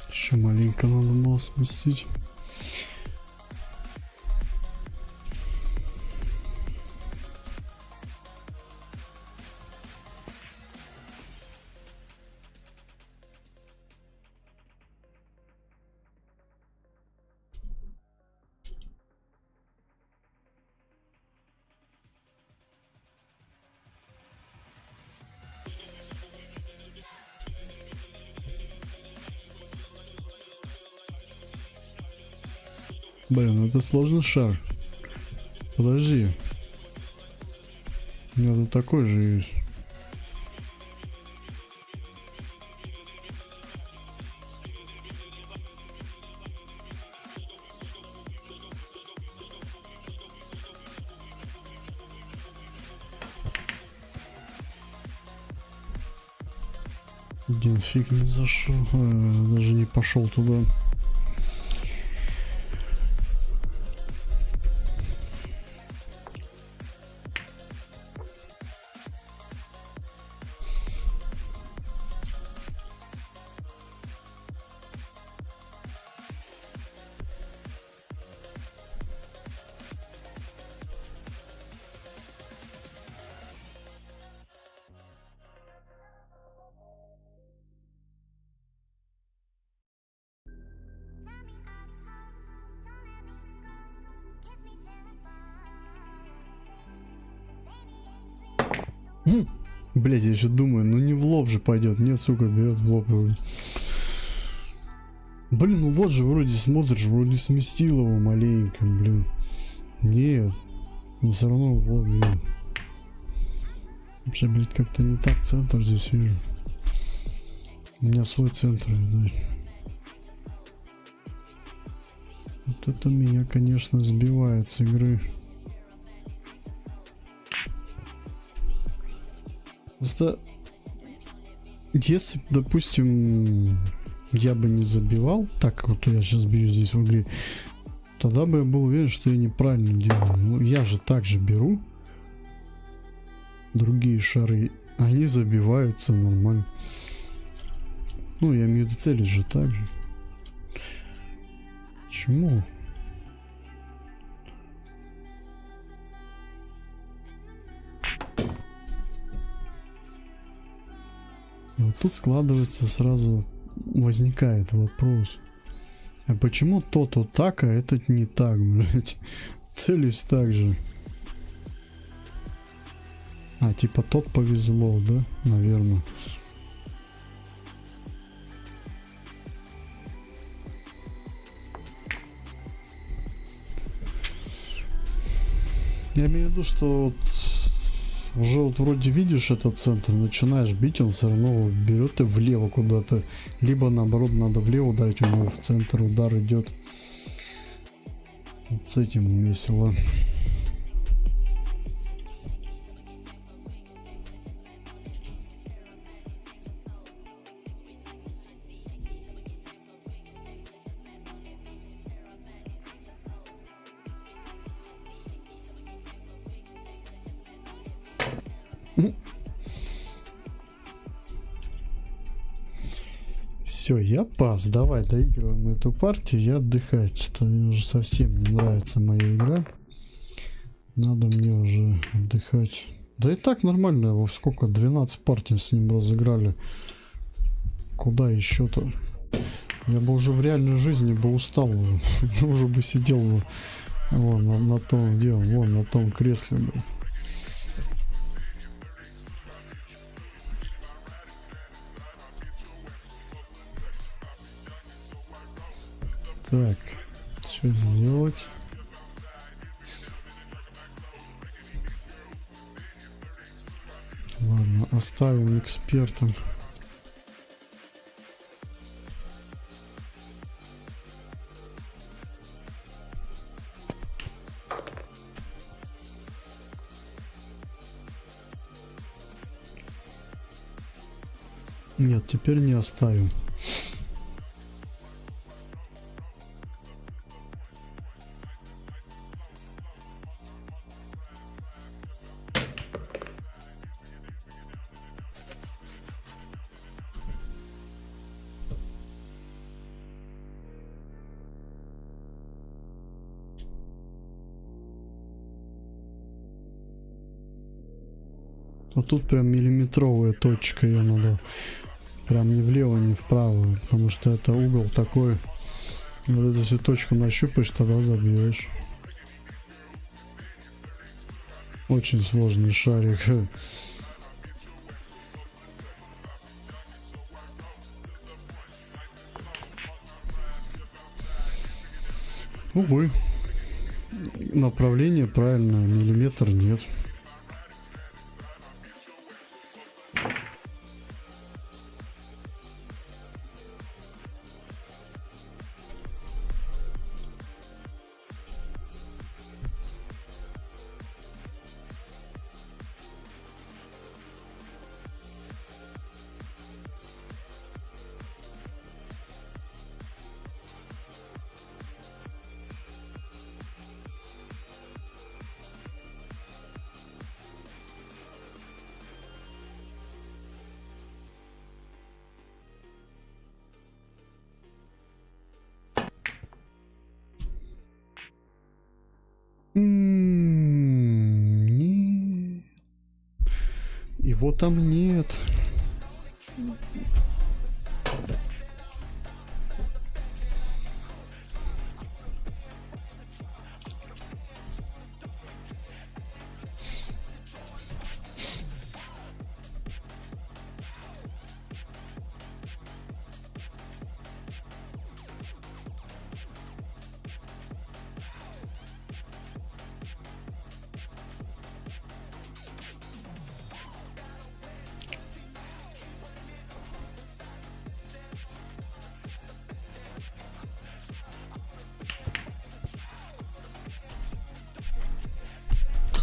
Еще маленько надо было сместить. Блин, это сложный шар. Подожди. У меня тут такой же есть. Один фиг не зашел, даже не пошел туда. Блять, я еще думаю, ну не в лоб же пойдет. Нет, сука, берет в лоб его. Блин, ну вот же вроде смотришь, вроде сместил его маленько, блин. Нет, но все равно в лоб, блин. Вообще, блять, как-то не так центр здесь вижу. У меня свой центр, да. Вот это меня, конечно, сбивает с игры. Просто, если, допустим, я бы не забивал, так как вот я сейчас бью здесь в игре, тогда бы я был уверен, что я неправильно делаю. Ну, я же также беру другие шары, они забиваются нормально. Ну, я имею в виду, целить же так же. Почему? И вот тут складывается сразу, возникает вопрос. А почему тот вот так, а этот не так, блядь? Целюсь так же. А, типа тот повезло, да? Наверное. Я имею в виду, что вот уже вот вроде видишь этот центр, начинаешь бить, он все равно берет и влево куда-то. Либо наоборот надо влево ударить, у него в центр удар идет. Вот с этим весело. Все, я пас. Давай доигрываем эту партию и отдыхать. Это мне уже совсем не нравится моя игра. Надо мне уже отдыхать. Да и так нормально. Во сколько? 12 партий с ним разыграли. Куда еще-то? Я бы уже в реальной жизни бы устал. Уже бы сидел бы вон, на том, где он? Вон на том кресле бы. Так, что сделать? Ладно, оставим экспертом. Нет, теперь не оставим. А тут прям миллиметровая точка, ее надо прям не влево, не вправо, потому что это угол такой. Вот эту всю точку нащупаешь, тогда забьешь. Очень сложный шарик. Увы. Направление правильно, миллиметр нет. Нет. Его там нет.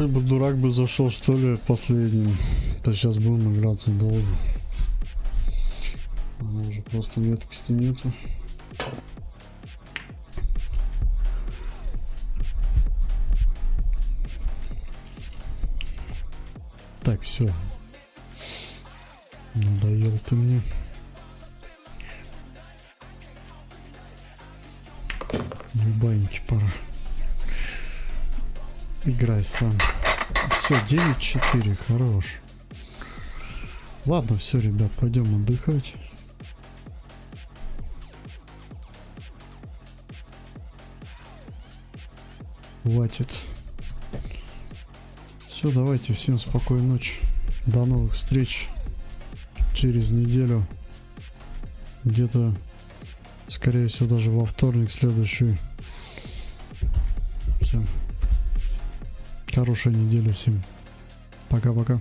Хоть бы дурак бы зашел, что ли, последним. То сейчас будем играться долго. Уже просто меткости нету. Так, все. Надоел ты мне. Ебаньки, пора. Играй сам. Все, 9-4, хорош. Ладно, все, ребят, пойдем отдыхать. Хватит. Все, давайте, всем спокойной ночи. До новых встреч через неделю. Где-то, скорее всего, даже во вторник следующий. Всем хорошей недели всем. Пока-пока.